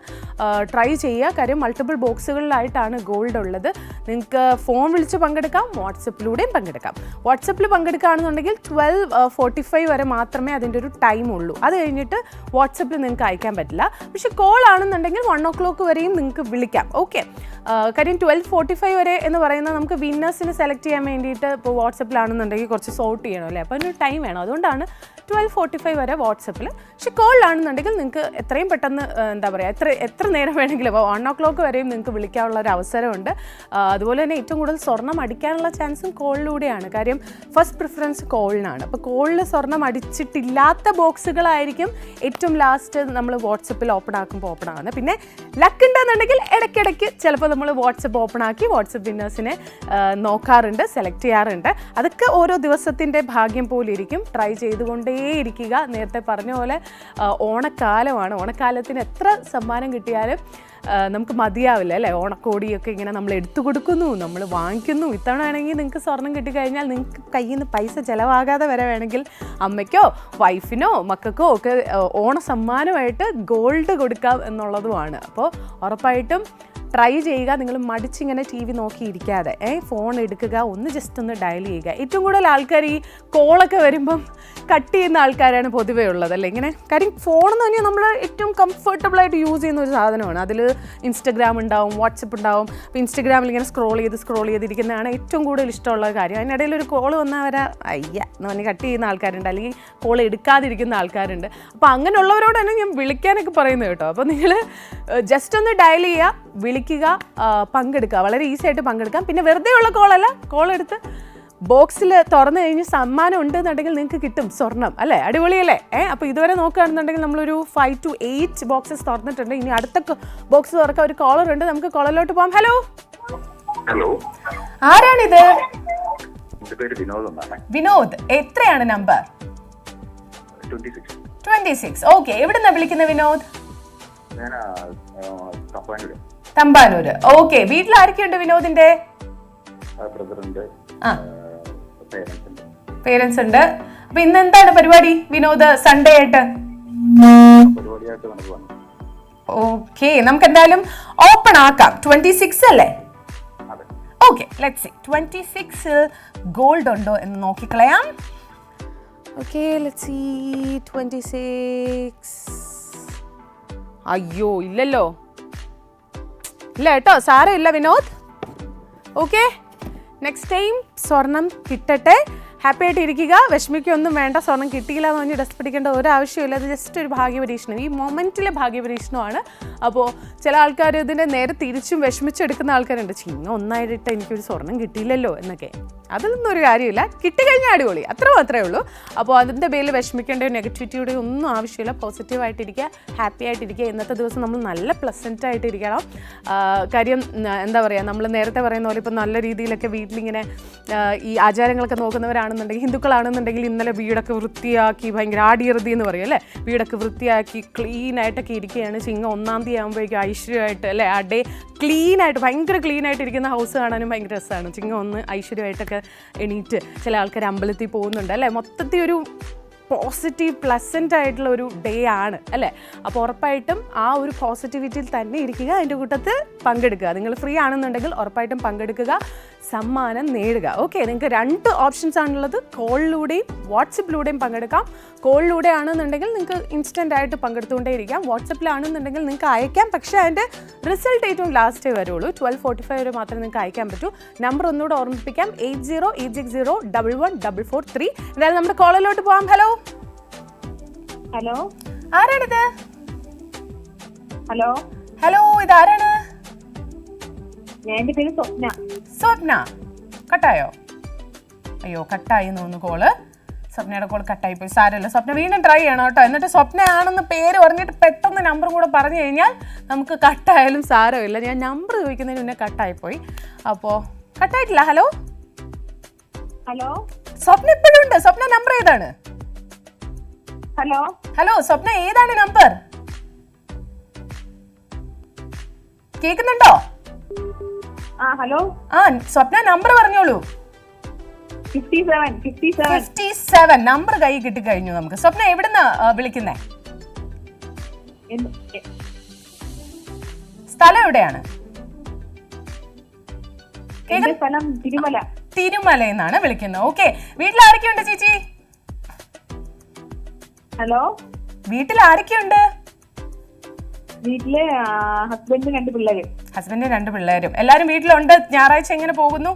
ട്രൈ ചെയ്യുക. കാര്യം മൾട്ടിപ്പിൾ ബോക്സുകളിലായിട്ടാണ് ഗോൾഡ് ഉള്ളത്. നിങ്ങൾക്ക് ഫോൺ വിളിച്ച് പങ്കെടുക്കാം, വാട്സപ്പിലൂടെയും പങ്കെടുക്കാം. വാട്സപ്പിൽ പങ്കെടുക്കുകയാണെന്നുണ്ടെങ്കിൽ 12:45 വരെ മാത്രമേ അതിൻ്റെ ഒരു ടൈം ഉള്ളൂ. അത് കഴിഞ്ഞിട്ട് വാട്സപ്പിൽ നിങ്ങൾക്ക് അയക്കാൻ പറ്റില്ല. പക്ഷെ കോൾ ആണെന്നുണ്ടെങ്കിൽ 1 o'clock വരെയും നിങ്ങൾക്ക് വിളിക്കാം. ഓക്കെ, കാര്യം 12:45 വരെ എന്ന് പറയുന്നത് നമുക്ക് വിന്നേഴ്സിന് സെലക്ട് ചെയ്യാൻ വേണ്ടിയിട്ട് ഇപ്പോൾ വാട്സപ്പിലാണെന്നുണ്ടെങ്കിൽ കുറച്ച് സോർട്ട് ചെയ്യണം അല്ലേ, അപ്പോൾ അതിനൊരു ടൈം വേണം. അതുകൊണ്ടാണ് 12:45 വരെ വാട്സപ്പിൽ. പക്ഷെ കോളിലാണെന്നുണ്ടെങ്കിൽ നിങ്ങൾക്ക് എത്രയും പെട്ടെന്ന് എന്താ പറയുക, എത്ര നേരം വേണമെങ്കിലും ഇപ്പോൾ 1 o'clock വരെയും നിങ്ങൾക്ക് വിളിക്കാനുള്ള ഒരു അവസരമുണ്ട്. അതുപോലെ തന്നെ ഏറ്റവും കൂടുതൽ സ്വർണം അടിക്കാനുള്ള ചാൻസും കോളിലൂടെയാണ്. കാര്യം ഫസ്റ്റ് പ്രിഫറൻസ് കോളിനാണ്. അപ്പോൾ കോളിൽ സ്വർണം അടിച്ചിട്ടില്ലാത്ത ബോക്സുകളായിരിക്കും ഏറ്റവും ലാസ്റ്റ് നമ്മൾ വാട്സപ്പിൽ ഓപ്പൺ ആക്കുമ്പോൾ ഓപ്പൺ ആകുന്നത്. പിന്നെ ലക്ക് ഉണ്ടെന്നുണ്ടെങ്കിൽ ഇടയ്ക്കിടയ്ക്ക് ചിലപ്പോൾ നമ്മൾ വാട്സപ്പ് ഓപ്പൺ ആക്കി വാട്സപ്പ് വിന്നേഴ്സിനെ നോക്കാറുണ്ട്, സെലക്ട് ചെയ്യാറുണ്ട്. അതൊക്കെ ഓരോ ദിവസത്തിൻ്റെ ഭാഗ്യം പോലെ ഇരിക്കും. ട്രൈ ചെയ്തുകൊണ്ടേയിരിക്കുക. നേരത്തെ പറഞ്ഞ പോലെ ഓണക്കാലമാണ്. ഓണക്കാലത്തിന് എത്ര സമ്മാനം കിട്ടിയാലും നമുക്ക് മതിയാവില്ല അല്ലേ. ഓണക്കോടിയൊക്കെ ഇങ്ങനെ നമ്മൾ എടുത്തു കൊടുക്കുന്നു, നമ്മൾ വാങ്ങിക്കുന്നു. ഇത്തവണ വേണമെങ്കിൽ നിങ്ങൾക്ക് സ്വർണം കിട്ടിക്കഴിഞ്ഞാൽ നിങ്ങൾക്ക് കയ്യിൽ നിന്ന് പൈസ ചിലവാകാതെ വരെ വേണമെങ്കിൽ അമ്മയ്ക്കോ വൈഫിനോ മക്കൾക്കോ ഒക്കെ ഓണ സമ്മാനമായിട്ട് ഗോൾഡ് കൊടുക്കാം എന്നുള്ളതുമാണ്. അപ്പോൾ ഉറപ്പായിട്ടും ട്രൈ ചെയ്യുക. നിങ്ങൾ മടിച്ചിങ്ങനെ ടി വി നോക്കിയിരിക്കാതെ ഫോൺ എടുക്കുക, ജസ്റ്റ് ഒന്ന് ഡയൽ ചെയ്യുക. ഏറ്റവും കൂടുതൽ ആൾക്കാർ ഈ കോളൊക്കെ വരുമ്പം കട്ട് ചെയ്യുന്ന ആൾക്കാരാണ് പൊതുവേ ഉള്ളത് അല്ലേ. ഇങ്ങനെ കാര്യം ഫോൺ എന്ന് പറഞ്ഞാൽ നമ്മൾ ഏറ്റവും കംഫർട്ടബിളായിട്ട് യൂസ് ചെയ്യുന്ന ഒരു സാധനമാണ്. അതിൽ ഇൻസ്റ്റഗ്രാം ഉണ്ടാവും, വാട്സപ്പ് ഉണ്ടാവും. അപ്പോൾ ഇൻസ്റ്റഗ്രാമിൽ ഇങ്ങനെ സ്ക്രോൾ ചെയ്തിരിക്കുന്നതാണ് ഏറ്റവും കൂടുതൽ ഇഷ്ടമുള്ള കാര്യം. അതിനിടയിൽ ഒരു കോൾ വന്നാൽ വരെ അയ്യ എന്ന് പറഞ്ഞ് കട്ട് ചെയ്യുന്ന ആൾക്കാരുണ്ട്, അല്ലെങ്കിൽ കോൾ എടുക്കാതിരിക്കുന്ന ആൾക്കാരുണ്ട്. അപ്പോൾ അങ്ങനെയുള്ളവരോടാണ് ഞാൻ വിളിക്കാനൊക്കെ പറയുന്നത് കേട്ടോ. അപ്പോൾ നിങ്ങൾ ജസ്റ്റ് ഒന്ന് ഡയൽ ചെയ്യുക, വിളിക്കുക, പങ്കെടുക്കുക. വളരെ ഈസി ആയിട്ട് പങ്കെടുക്കാം. പിന്നെ വെറുതെ ഉള്ള കോളല്ല, കോൾ എടുത്ത് ബോക്സിൽ തുറന്നു കഴിഞ്ഞ് സമ്മാനം ഉണ്ടെന്നുണ്ടെങ്കിൽ നിങ്ങൾക്ക് കിട്ടും സ്വർണം അല്ലേ? അടിപൊളിയല്ലേ? അപ്പോൾ ഇതുവരെ നോക്കുകയാണെന്നുണ്ടെങ്കിൽ നമ്മളൊരു 5 to 8 ബോക്സസ് തുറന്നിട്ടുണ്ട്. ഇനി അടുത്ത ബോക്സ് തുറക്കാൻ ഒരു കോളർ ഉണ്ട്. നമുക്ക് കോളറിലോട്ട് പോകാം. ഹലോ ഹലോ, ആരാണിത്? എന്റെ പേര് വിനോദ് എന്നാണ്. വിനോദ്, എത്രയാണ് നമ്പർ? 26. ഓക്കെ, എവിടുന്നാ വിളിക്കുന്നത് വിനോദ്? ഞാൻ തമ്പാനൂര്. തമ്പാനൂര്. ഓക്കെ, വീട്ടിൽ ആരൊക്കെയുണ്ട് വിനോദിന്റെ? ബ്രദറുണ്ട്, പേരൻസ് ഉണ്ട്. അപ്പൊ ഇന്ന് എന്താണ് പരിപാടി വിനോദ്? സൺഡേ ആയിട്ട് പരിപാടിയായിട്ട് നമുക്ക് വന്നു. ഓക്കെ, നമുക്ക് എന്തായാലും ഓപ്പൺ ആക്കാം. 26 അല്ലേ? ഓക്കെ, ലെറ്റ്സ് സീ 26 ഗോൾഡ് ഉണ്ടോ എന്ന് നോക്കിക്കളയാം. Okay, let's see 26. അയ്യോ, ഇല്ലല്ലോ. ഇല്ല കേട്ടോ, സാരമില്ല വിനോദ്. ഓക്കെ, നെക്സ്റ്റ് ടൈം സ്വർണം കിട്ടട്ടെ. ഹാപ്പി ആയിട്ട് ഇരിക്കുക, വിഷമിക്കൊന്നും വേണ്ട. സ്വർണം കിട്ടിയില്ല എന്ന് പറഞ്ഞ് ഡസ്റ്റ് പിടിക്കേണ്ട ഒരാവശ്യമില്ല. അത് ജസ്റ്റ് ഒരു ഭാഗ്യപരീക്ഷണം, ഈ മൊമെൻറ്റിലെ ഭാഗ്യപരീക്ഷണമാണ്. അപ്പോൾ ചില ആൾക്കാർ ഇതിൻ്റെ നേരെ തിരിച്ചും വിഷമിച്ചെടുക്കുന്ന ആൾക്കാരുണ്ട്. ചിങ്ങ ഒന്നായിട്ട് എനിക്കൊരു സ്വർണം കിട്ടിയില്ലല്ലോ എന്നൊക്കെ. അതൊന്നും ഒരു കാര്യമില്ല, കിട്ടിക്കഴിഞ്ഞാൽ അടിപൊളി, അത്ര മാത്രമേ ഉള്ളൂ. അപ്പോൾ അതിൻ്റെ പേരിൽ വിഷമിക്കേണ്ട നെഗറ്റിവിറ്റിയുടെ ഒന്നും ആവശ്യമില്ല. പോസിറ്റീവായിട്ടിരിക്കുക, ഹാപ്പി ആയിട്ടിരിക്കുക. ഇന്നത്തെ ദിവസം നമ്മൾ നല്ല പ്ലസൻ്റ് ആയിട്ടിരിക്കണം. കാര്യം എന്താ പറയുക, നമ്മൾ നേരത്തെ പറയുന്ന പോലെ ഇപ്പോൾ നല്ല രീതിയിലൊക്കെ വീട്ടിലിങ്ങനെ ഈ ആചാരങ്ങളൊക്കെ നോക്കുന്നവരാണെന്നുണ്ടെങ്കിൽ, ഹിന്ദുക്കളാണെന്നുണ്ടെങ്കിൽ ഇന്നലെ വീടൊക്കെ വൃത്തിയാക്കി, ഭയങ്കര ആടിയറുതി എന്ന് പറയും അല്ലേ, വീടൊക്കെ വൃത്തിയാക്കി ക്ലീനായിട്ടൊക്കെ ഇരിക്കുകയാണ്. ചിങ്ങ 1-ാം തീയതി ആകുമ്പോഴേക്കും ഐശ്വര്യമായിട്ട് അല്ലേ, ആ ഡേ ക്ലീനായിട്ട്, ഭയങ്കര ക്ലീനായിട്ട് ഇരിക്കുന്ന ഹൗസ് കാണാനും ഭയങ്കര രസമാണ്. ചിങ്ങ 1 ഐശ്വര്യമായിട്ടൊക്കെ എണീറ്റ് ചില ആൾക്കാർ അമ്പലത്തിൽ പോകുന്നുണ്ട് അല്ലേ. മൊത്തത്തിൽ ഒരു പോസിറ്റീവ് പ്ലസൻ്റ് ആയിട്ടുള്ള ഒരു ഡേ ആണ് അല്ലേ. അപ്പോൾ ഉറപ്പായിട്ടും ആ ഒരു പോസിറ്റിവിറ്റിയിൽ തന്നെ ഇരിക്കുക, അതിൻ്റെ കൂട്ടത്തിൽ പങ്കെടുക്കുക. നിങ്ങൾ ഫ്രീ ആണെന്നുണ്ടെങ്കിൽ ഉറപ്പായിട്ടും പങ്കെടുക്കുക, സമ്മാനം നേടുക. ഓക്കെ, നിങ്ങൾക്ക് 2 ഓപ്ഷൻസ് ആണുള്ളത്. കോളിലൂടെയും വാട്സപ്പിലൂടെയും പങ്കെടുക്കാം. കോളിലൂടെ ആണെന്നുണ്ടെങ്കിൽ നിങ്ങൾക്ക് ഇൻസ്റ്റൻ്റ് ആയിട്ട് പങ്കെടുത്തുകൊണ്ടേ ഇരിക്കാം. വാട്സപ്പിലാണെന്നുണ്ടെങ്കിൽ നിങ്ങൾക്ക് അയക്കാം, പക്ഷേ അതിൻ്റെ റിസൾട്ട് ഏറ്റവും ലാസ്റ്റേ വരുള്ളൂ. 12:45 വരെ മാത്രമേ നിങ്ങൾക്ക് അയക്കാൻ പറ്റൂ. നമ്പർ ഒന്നുകൂടെ ഓർമ്മിപ്പിക്കാം, 8086011443. എന്തായാലും നമ്മുടെ കോളിലോട്ട് പോകാം. ഹലോ ഹലോ, ആരാണിത്? ഹലോ ഹലോ, ഇതാരാണ്? എന്റെ പേര് സ്വപ്ന. സ്വപ്ന. കട്ടായോ? അയ്യോ, കട്ടായി തോന്നുന്നു കോള്. സ്വപ്നയുടെ കോൾ കട്ടായി പോയി. സാരമില്ല, സ്വപ്ന വീണ്ടും ട്രൈ ചെയ്യണം കേട്ടോ. എന്നിട്ട് സ്വപ്നയാണെന്ന് പേര് പറഞ്ഞിട്ട് പെട്ടെന്ന് നമ്പറും കൂടെ പറഞ്ഞു കഴിഞ്ഞാൽ നമുക്ക് കട്ടായാലും സാരമില്ല. ഞാൻ നമ്പർ ചോദിക്കുന്നതിന് മുന്നേ കട്ടായിപ്പോയി. അപ്പോൾ കട്ടായിട്ടില്ല. ഹലോ ഹലോ, സ്വപ്ന ഇപ്പോഴും ഉണ്ട്. സ്വപ്ന നമ്പർ ഏതാണ്? ഹലോ ഹലോ, സ്വപ്ന ഏതാണ് നമ്പർ? കേൾക്കുന്നുണ്ടോ? ഹലോ, സ്വപ്ന നമ്പർ പറഞ്ഞോളൂ. 57 നമ്പർ കൈ കിട്ടി കഴിഞ്ഞു നമുക്ക്. സ്വപ്ന എവിടുന്നാ വിളിക്കുന്നേ? സ്ഥലം എവിടെയാണ്? തിരുമല. തിരുമലയെന്നാണ് വിളിക്കുന്നത്. ഓക്കെ, വീട്ടിൽ ആരൊക്കെയുണ്ട് ചേച്ചി? ഹലോ, വീട്ടിൽ ആരൊക്കെയുണ്ട്? വീട്ടില് ഹസ്ബൻഡും 2 പിള്ളേരും. ഹസ്ബൻഡും 2 പിള്ളേരും. എല്ലാരും വീട്ടിലുണ്ട്. ഞായറാഴ്ച എങ്ങനെ പോകുന്നു?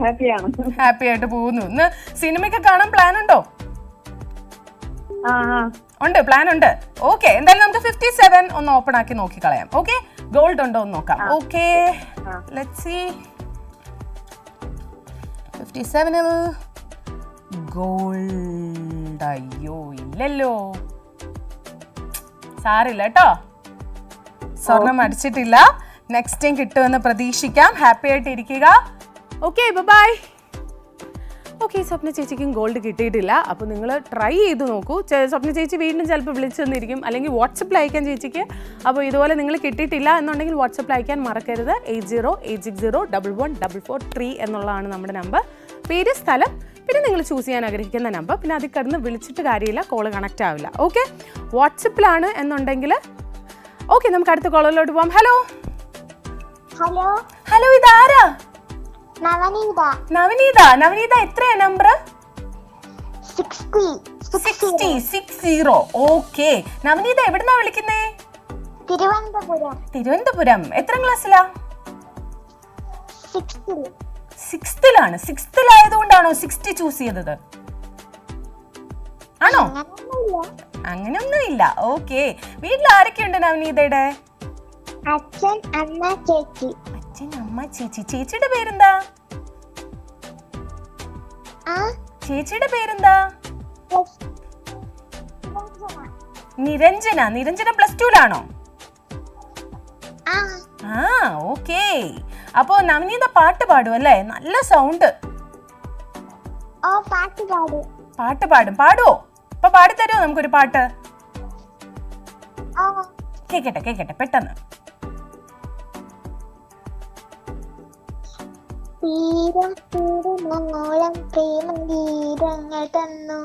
ഹാപ്പിയാണ്. ഹാപ്പി ആയിട്ട് പോകുന്നു. ഇന്ന് സിനിമയ്ക്ക് കാണാൻ പ്ലാൻ ഉണ്ടോ? ഉണ്ട്, പ്ലാൻ ഉണ്ട്. ഓക്കെ, എന്തായാലും നമുക്ക് 57 ഒന്ന് ഓപ്പൺ ആക്കി നോക്കി കളയാം. ഓക്കെ, ഗോൾഡ് ഉണ്ടോ എന്ന് നോക്കാം. Okay, let's see. 57 ഗോൾഡ്. അയ്യോ, ഇല്ലല്ലോ. സാരില്ല കേട്ടോ, സ്വർണം അടിച്ചിട്ടില്ല. നെക്സ്റ്റ് ടൈം കിട്ടുമെന്ന് പ്രതീക്ഷിക്കാം. ഹാപ്പി ആയിട്ട് ഇരിക്കുക. Okay, by. ഓക്കെ, സ്വപ്ന ചേച്ചിക്കും ഗോൾഡ് കിട്ടിയിട്ടില്ല. അപ്പോൾ നിങ്ങൾ ട്രൈ ചെയ്ത് നോക്കൂ. സ്വപ്ന ചേച്ചി വീണ്ടും ചിലപ്പോൾ വിളിച്ചു തന്നിരിക്കും, അല്ലെങ്കിൽ വാട്സപ്പിൽ അയക്കാൻ ചേച്ചിക്ക്. അപ്പോൾ ഇതുപോലെ നിങ്ങൾ കിട്ടിയിട്ടില്ല എന്നുണ്ടെങ്കിൽ വാട്സപ്പിൽ അയക്കാൻ മറക്കരുത്. 8086011443 എന്നുള്ളതാണ് നമ്മുടെ നമ്പർ. പേര്, സ്ഥലം, പിന്നെ നിങ്ങൾ ചൂസ് ചെയ്യാൻ ആഗ്രഹിക്കുന്ന നമ്പർ. പിന്നെ അതിൽ കിടന്ന് വിളിച്ചിട്ട് കാര്യമില്ല, കോള് കണക്റ്റ് ആവില്ല. ഓക്കെ, വാട്സപ്പിലാണ് എന്നുണ്ടെങ്കിൽ ഓക്കെ. നമുക്ക് അടുത്ത കോളിലോട്ട് പോകാം. ഹലോ ഹലോ ഹലോ, ഇതാരാ? നവനീത. നവനീത. നവനീത എത്രയാ നമ്പർ? 60. ഓക്കെ, നവനീത എവിടുന്നാ വിളിക്കുന്നേ? തിരുവനന്തപുരം. തിരുവനന്തപുരം. എത്ര ക്ലാസ്സിലാ? 6th-ലാണ്. 6th-ലായതുകൊണ്ടാണോ 60 ചൂസ് ചെയ്തത്? ആണോ? അങ്ങനെയൊന്നുമില്ല. അങ്ങനെയൊന്നുമില്ല. ഓക്കെ, വീട്ടിൽ ആരൊക്കെയുണ്ട് നവനീതയുടെ? അച്ഛൻ അമ്മ ചേച്ചി. അച്ഛൻ അമ്മ ചേച്ചി. ചേച്ചിയുടെ പേരെന്താ? ആ ചേച്ചിയുടെ പേരെന്താ? നിരഞ്ജന. നിരഞ്ജന +2-ലാണോ? ആ ആ ഓക്കേ. അപ്പോ നവനീത പാട്ട് പാടും അല്ലേ? നല്ല സൗണ്ട്. ഓ പാട്ട് പാടും. പാട്ട് പാടും. പാടുവോ? അപ്പൊ പാടിത്തരുമോ നമുക്കൊരു പാട്ട്? ഓ കേക്കട്ടെ കേക്കട്ടെ പെട്ടെന്ന്. തീരം തീരുമോളം പ്രേമഗീതങ്ങൾ തന്നു,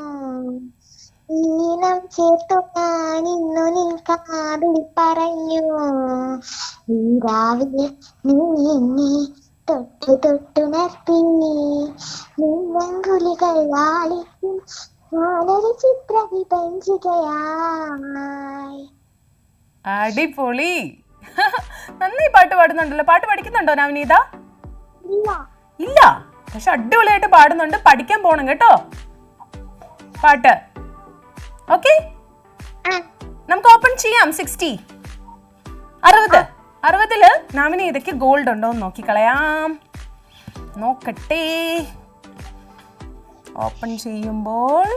ഈണം ചേർത്തു ഞാൻ ഇന്നു നിൻ കാതിൽ പറഞ്ഞു. ഈ രാവിലെ നീ എന്നെ തൊട്ടു തൊട്ടുണർത്തി, നിന്നങ്കുലികൾ വാളിക്കും ഞാനൊരു ചിത്രവിഭജികയായി. അടിപൊളി. നന്നായി പാട്ട് പാടുന്നുണ്ടല്ലോ. പാട്ട് പഠിക്കുന്നുണ്ടോ നവനീത? ഇല്ല ഇല്ല, പക്ഷെ അടിപൊളിയായിട്ട് പാടുന്നുണ്ട്. പഠിക്കാൻ പോണം കേട്ടോ പാട്ട്. ഓക്കെ, നമുക്ക് ഓപ്പൺ ചെയ്യാം. 60 60 നവനീതയ്ക്ക് ഗോൾഡ് ഉണ്ടോ എന്ന് നോക്കിക്കളയാം. നോക്കട്ടെ. ഓപ്പൺ ചെയ്യുമ്പോൾ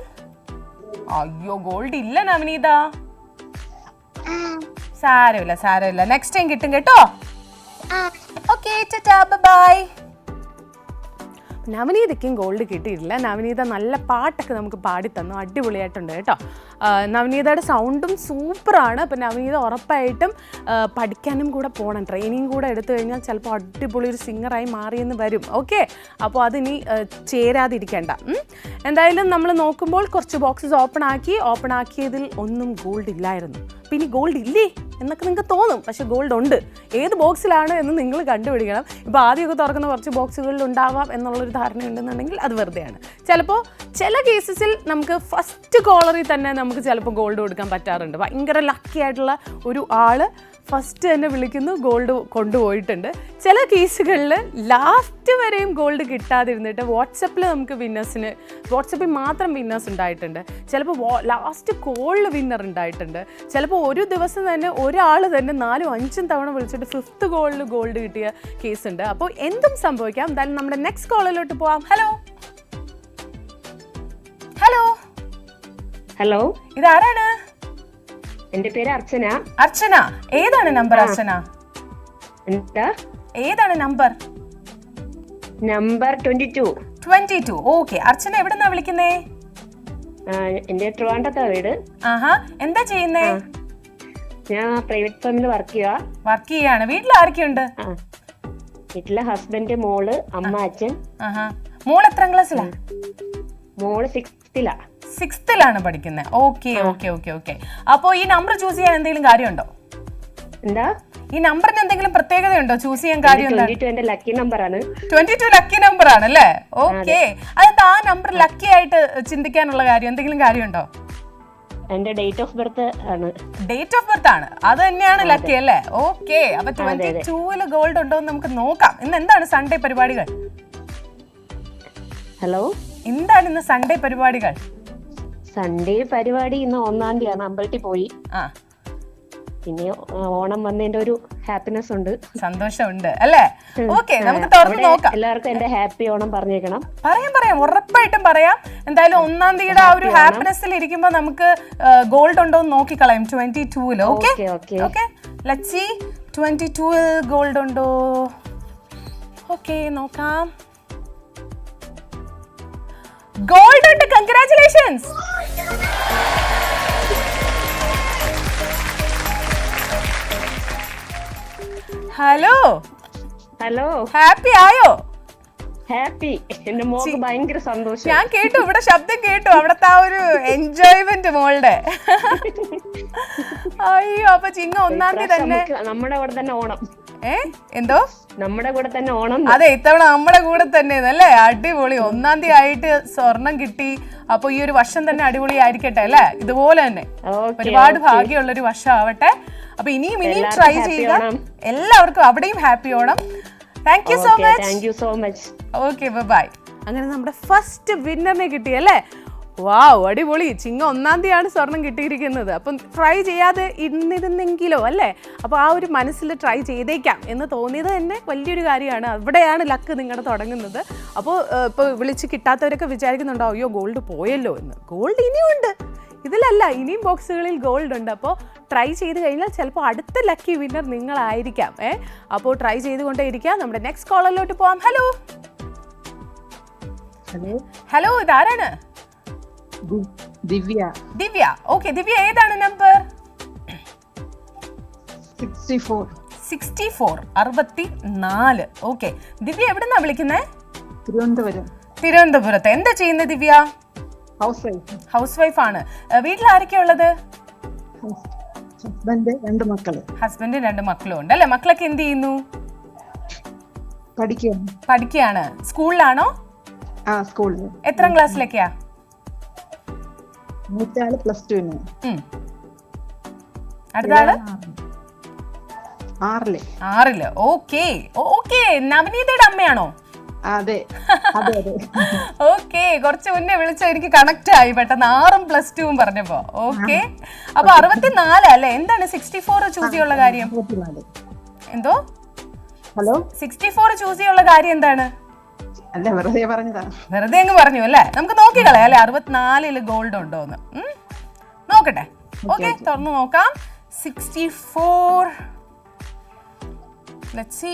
അയ്യോ ഗോൾഡ് ഇല്ല നവനീത. സാരമില്ല സാരമില്ല, നെക്സ്റ്റ് ടൈം കിട്ടും കേട്ടോ. Okay, tata bye. നവനീതയ്ക്കും ഗോൾഡ് കിട്ടിയിട്ടില്ല. നവനീത നല്ല പാട്ടൊക്കെ നമുക്ക് പാടിത്തന്നു, അടിപൊളിയായിട്ടുണ്ട് കേട്ടോ. നവനീതയുടെ സൗണ്ടും സൂപ്പറാണ്. അപ്പം നവനീത ഉറപ്പായിട്ടും പഠിക്കാനും കൂടെ പോകണം. ട്രെയിനിങ് കൂടെ എടുത്തു കഴിഞ്ഞാൽ ചിലപ്പോൾ അടിപൊളി ഒരു സിംഗറായി മാറിയെന്ന് വരും. ഓക്കെ, അപ്പോൾ അതിനി ചേരാതിരിക്കേണ്ട. എന്തായാലും നമ്മൾ നോക്കുമ്പോൾ കുറച്ച് ബോക്സസ് ഓപ്പൺ ആക്കിയതിൽ ഒന്നും ഗോൾഡ് ഇല്ലായിരുന്നു. അപ്പം ഇനി ഗോൾഡ് ഇല്ലേ എന്നൊക്കെ നിങ്ങൾക്ക് തോന്നും, പക്ഷെ ഗോൾഡ് ഉണ്ട്. ഏത് ബോക്സിലാണ് എന്ന് നിങ്ങൾ കണ്ടുപിടിക്കണം. ഇപ്പോൾ ആദ്യമൊക്കെ തുറക്കുന്ന കുറച്ച് ബോക്സുകളിൽ ഉണ്ടാവാം എന്നുള്ളൊരു ധാരണ ഉണ്ടെന്നുണ്ടെങ്കിൽ അത് വെറുതെയാണ്. ചിലപ്പോൾ ചില കേസസിൽ നമുക്ക് ഫസ്റ്റ് കോളറിൽ തന്നെ നമുക്ക് ചിലപ്പോൾ ഗോൾഡ് കൊടുക്കാൻ പറ്റാറുണ്ട്. ഭയങ്കര ലക്കി ആയിട്ടുള്ള ഒരു ആൾ ഫസ്റ്റ് തന്നെ വിളിക്കുന്നു, ഗോൾഡ് കൊണ്ടുപോയിട്ടുണ്ട്. ചില കേസുകളിൽ ലാസ്റ്റ് വരെയും ഗോൾഡ് കിട്ടാതിരുന്നിട്ട് വാട്സപ്പിൽ നമുക്ക് വാട്സപ്പിൽ മാത്രം വിന്നേഴ്സ് ഉണ്ടായിട്ടുണ്ട്. ചിലപ്പോൾ ലാസ്റ്റ് കോളിൽ വിന്നർ ഉണ്ടായിട്ടുണ്ട്. ചിലപ്പോൾ ഒരു ദിവസം തന്നെ ഒരാൾ തന്നെ 4ഉം 5ഉം തവണ വിളിച്ചിട്ട് 5th കോളിൽ ഗോൾഡ് കിട്ടിയ കേസുണ്ട്. അപ്പോൾ എന്തും സംഭവിക്കാം. എന്തായാലും നമ്മുടെ നെക്സ്റ്റ് കോളിലോട്ട് പോവാം. ഹലോ ഹലോ ഹലോ, ഇതാരാണ്? എന്റെ പേര് അർച്ചന. അർച്ചന, ഏതാണ് നമ്പർ? അർച്ചന, എന്താ ഏതാണ് നമ്പർ? നമ്പർ 22. ഓക്കെ. അർച്ചന എവിടെന്നാ വിളിക്കുന്നേ? എന്റെ ട്രിവാൻഡ്രത്താ വീട്. ആഹാ, എന്താ ചെയ്യുന്നേ? ഞാൻ പ്രൈവറ്റ് ഫേമിൽ വർക്ക് ചെയ്യാണ്. വീട്ടിൽ ആരൊക്കെയുണ്ട്? വീട്ടിലെ ഹസ്ബൻഡ്, മോള്, അമ്മ, അച്ഛൻ. ആഹാ, മോൾ എത്രാം ക്ലാസ്സിലാ? മോള് 6th-ലാണ് പഠിക്കുന്നത്. ഓക്കെ. അപ്പോ ഈ നമ്പർ ചൂസ് ചെയ്യാൻ എന്തെങ്കിലും കാര്യമുണ്ടോ? എന്താ ഈ നമ്പറിന് എന്തെങ്കിലും പ്രത്യേകതയുണ്ടോ? ചൂസ് ചെയ്യാൻ കാര്യം? 22 എന്റെ ലക്കി നമ്പറാണ്. 22 ലക്കി നമ്പർ ആണല്ലേ? ഓക്കെ. അത് ആ നമ്പർ ലക്കി ആയിട്ട് ചിന്തിക്കാനുള്ള കാര്യം എന്തെങ്കിലും കാര്യമുണ്ടോ? എന്റെ ഡേറ്റ് ഓഫ് ബർത്ത് ആണ്. ഡേറ്റ് ഓഫ് ബർത്ത് ആണ്, അത് തന്നെയാണ് ലക്കി അല്ലേ? ഓക്കെ. അപ്പൊ 22-ല് ഗോൾഡ് ഉണ്ടോ എന്ന് നമുക്ക് നോക്കാം. ഇന്ന് എന്താണ് സൺഡേ പരിപാടികൾ? ഹലോ, എന്താണ് ഇന്ന് സൺഡേ പരിപാടികൾ? സൺഡേ പരിപാടി ഇന്ന് 1-ാം തീയതിയാണ്. അമ്പലത്തിൽ പോയി. പിന്നെ ഓണം വന്നതിന്റെ ഒരു ഹാപ്പിനെസ് ഉണ്ട്, സന്തോഷമുണ്ട് അല്ലേ? ഓക്കെ, നമുക്ക് തുറന്ന് നോക്കാം. എല്ലാവർക്കും എന്റെ ഹാപ്പി ഓണം പറഞ്ഞേക്കണം. പറയാം, ഉറപ്പായിട്ടും പറയാം. എന്തായാലും 1-ാം തീയതിയുടെ ആ ഒരു ഹാപ്പിനെസ്സിൽ ഇരിക്കുമ്പോൾ നമുക്ക് ഗോൾഡ് ഉണ്ടോ എന്ന് നോക്കിക്കളയാം. 22-ല്. ഓക്കെ, ലെറ്റ്സ് സീ 22-ൽ ഗോൾഡ് ഉണ്ടോ? ഓക്കെ, നോക്കാം. ഗോൾഡ് ഉണ്ട്. കൺഗ്രാറ്റുലേഷൻസ്. ഹലോ, ഹാപ്പി ആയോ? ഹാപ്പി. എന്റെ മോൾക്ക് ഭയങ്കര സന്തോഷം. ഞാൻ കേട്ടു, ഇവിടെ ശബ്ദം കേട്ടു, അവിടത്തെ ആ ഒരു എൻജോയ്മെന്റ് മോളുടെ. അയ്യോ, അപ്പൊ ചിങ്ങ 1-ാം തീയതി തന്നെ നമ്മുടെ കൂടെ തന്നെ ഓണം. എന്തോ നമ്മുടെ കൂടെ തന്നെ ഓണം. അതെ, ഇത്തവണ നമ്മുടെ കൂടെ തന്നെ അല്ലേ? അടിപൊളി. 1-ാം തീയതി ആയിട്ട് സ്വർണം കിട്ടി. അപ്പൊ ഈ ഒരു വർഷം തന്നെ അടിപൊളി ആയിരിക്കട്ടെ അല്ലേ? ഇതുപോലെ തന്നെ ഒരുപാട് ഭാഗ്യമുള്ളൊരു വർഷം ആവട്ടെ. അപ്പൊ ഇനിയും ട്രൈ ചെയ്യുക. എല്ലാവർക്കും അവിടെയും happy Onam. Thank you so much. Much. Okay, bye. അങ്ങനെ നമ്മുടെ ഫസ്റ്റ് വിന്നറിനെ കിട്ടി അല്ലേ? വാവ്, അടിപൊളി. ചിങ്ങ 1-ാം തീയതിയാണ് സ്വർണം കിട്ടിയിരിക്കുന്നത്. അപ്പം ട്രൈ ചെയ്യാതെ ഇരുന്നിരുന്നെങ്കിലോ അല്ലേ? അപ്പോൾ ആ ഒരു മനസ്സിൽ ട്രൈ ചെയ്തേക്കാം എന്ന് തോന്നിയത് തന്നെ വലിയൊരു കാര്യമാണ്. അവിടെയാണ് ലക്ക് നിങ്ങളുടെ തുടങ്ങുന്നത്. അപ്പോൾ ഇപ്പോൾ വിളിച്ച് കിട്ടാത്തവരൊക്കെ വിചാരിക്കുന്നുണ്ടോ അയ്യോ ഗോൾഡ് പോയല്ലോ എന്ന്. ഗോൾഡ് ഇനിയുണ്ട്, ഇതിലല്ല, ഇനിയും ബോക്സുകളിൽ ഗോൾഡ് ഉണ്ട്. അപ്പോൾ ട്രൈ ചെയ്ത് കഴിഞ്ഞാൽ ചിലപ്പോൾ അടുത്ത ലക്കി വിന്നർ നിങ്ങളായിരിക്കാം. അപ്പോൾ ട്രൈ ചെയ്തുകൊണ്ടേ ഇരിക്കുക. നമ്മുടെ നെക്സ്റ്റ് കോളറിലോട്ട് പോവാം. ഹലോ ഹലോ, ഇതാരാണ്? ദിവ്യ. ദിവ്യ. ഓക്കെ ദിവ്യ, ഏതാണ് നമ്പർ? 64. 64. ഓക്കെ ദിവ്യ, എവിടുന്നാ വിളിക്കുന്നേ? തിരുവനന്തപുരം. തിരുവനന്തപുരത്ത്. എന്താ ചെയ്യുന്നത് ദിവ്യ? ഹൗസ് വൈഫ് ആണ്. വീട്ടിൽ ആരൊക്കെയാ ഉള്ളത്? ഹസ്ബൻഡ്, 2 മക്കള്. ഹസ്ബൻഡ് 2 മക്കളും ഉണ്ട് അല്ലേ? മക്കളൊക്കെ എന്ത് ചെയ്യുന്നു? പഠിക്കുകയാണ്. സ്കൂളിലാണോ? സ്കൂളിൽ. എത്രാം ക്ലാസ്സിലേക്കാ? മൂത്തയാള് +2. അടുത്ത ആള് 6. ഓക്കെ നവനീതയുടെ അമ്മയാണോ? അതെ. ഓക്കെ, കുറച്ച് മുന്നേ വിളിച്ച എനിക്ക് കണക്ട് ആയി പെട്ടെന്ന് 6ഉം +2ഉം പറഞ്ഞപ്പോ. ഓക്കെ, അപ്പൊ 64 അല്ലേ? എന്താണ് 64 ചൂസ് ചെയ്യാനുള്ള കാര്യം? എന്തോ? ഹലോ, 64 ചൂസ് ചെയ്യാനുള്ള കാര്യം എന്താണ്? അല്ല, വെറുതെ പറഞ്ഞതാ. വെറുതെ അങ്ങ് പറഞ്ഞു അല്ലേ? നമുക്ക് നോക്കിക്കളയാം അല്ലെ 64 ഗോൾഡ് ഉണ്ടോന്ന്. നോക്കട്ടെ. ഓക്കെ, തുറന്നു നോക്കാം. 64. Let's see.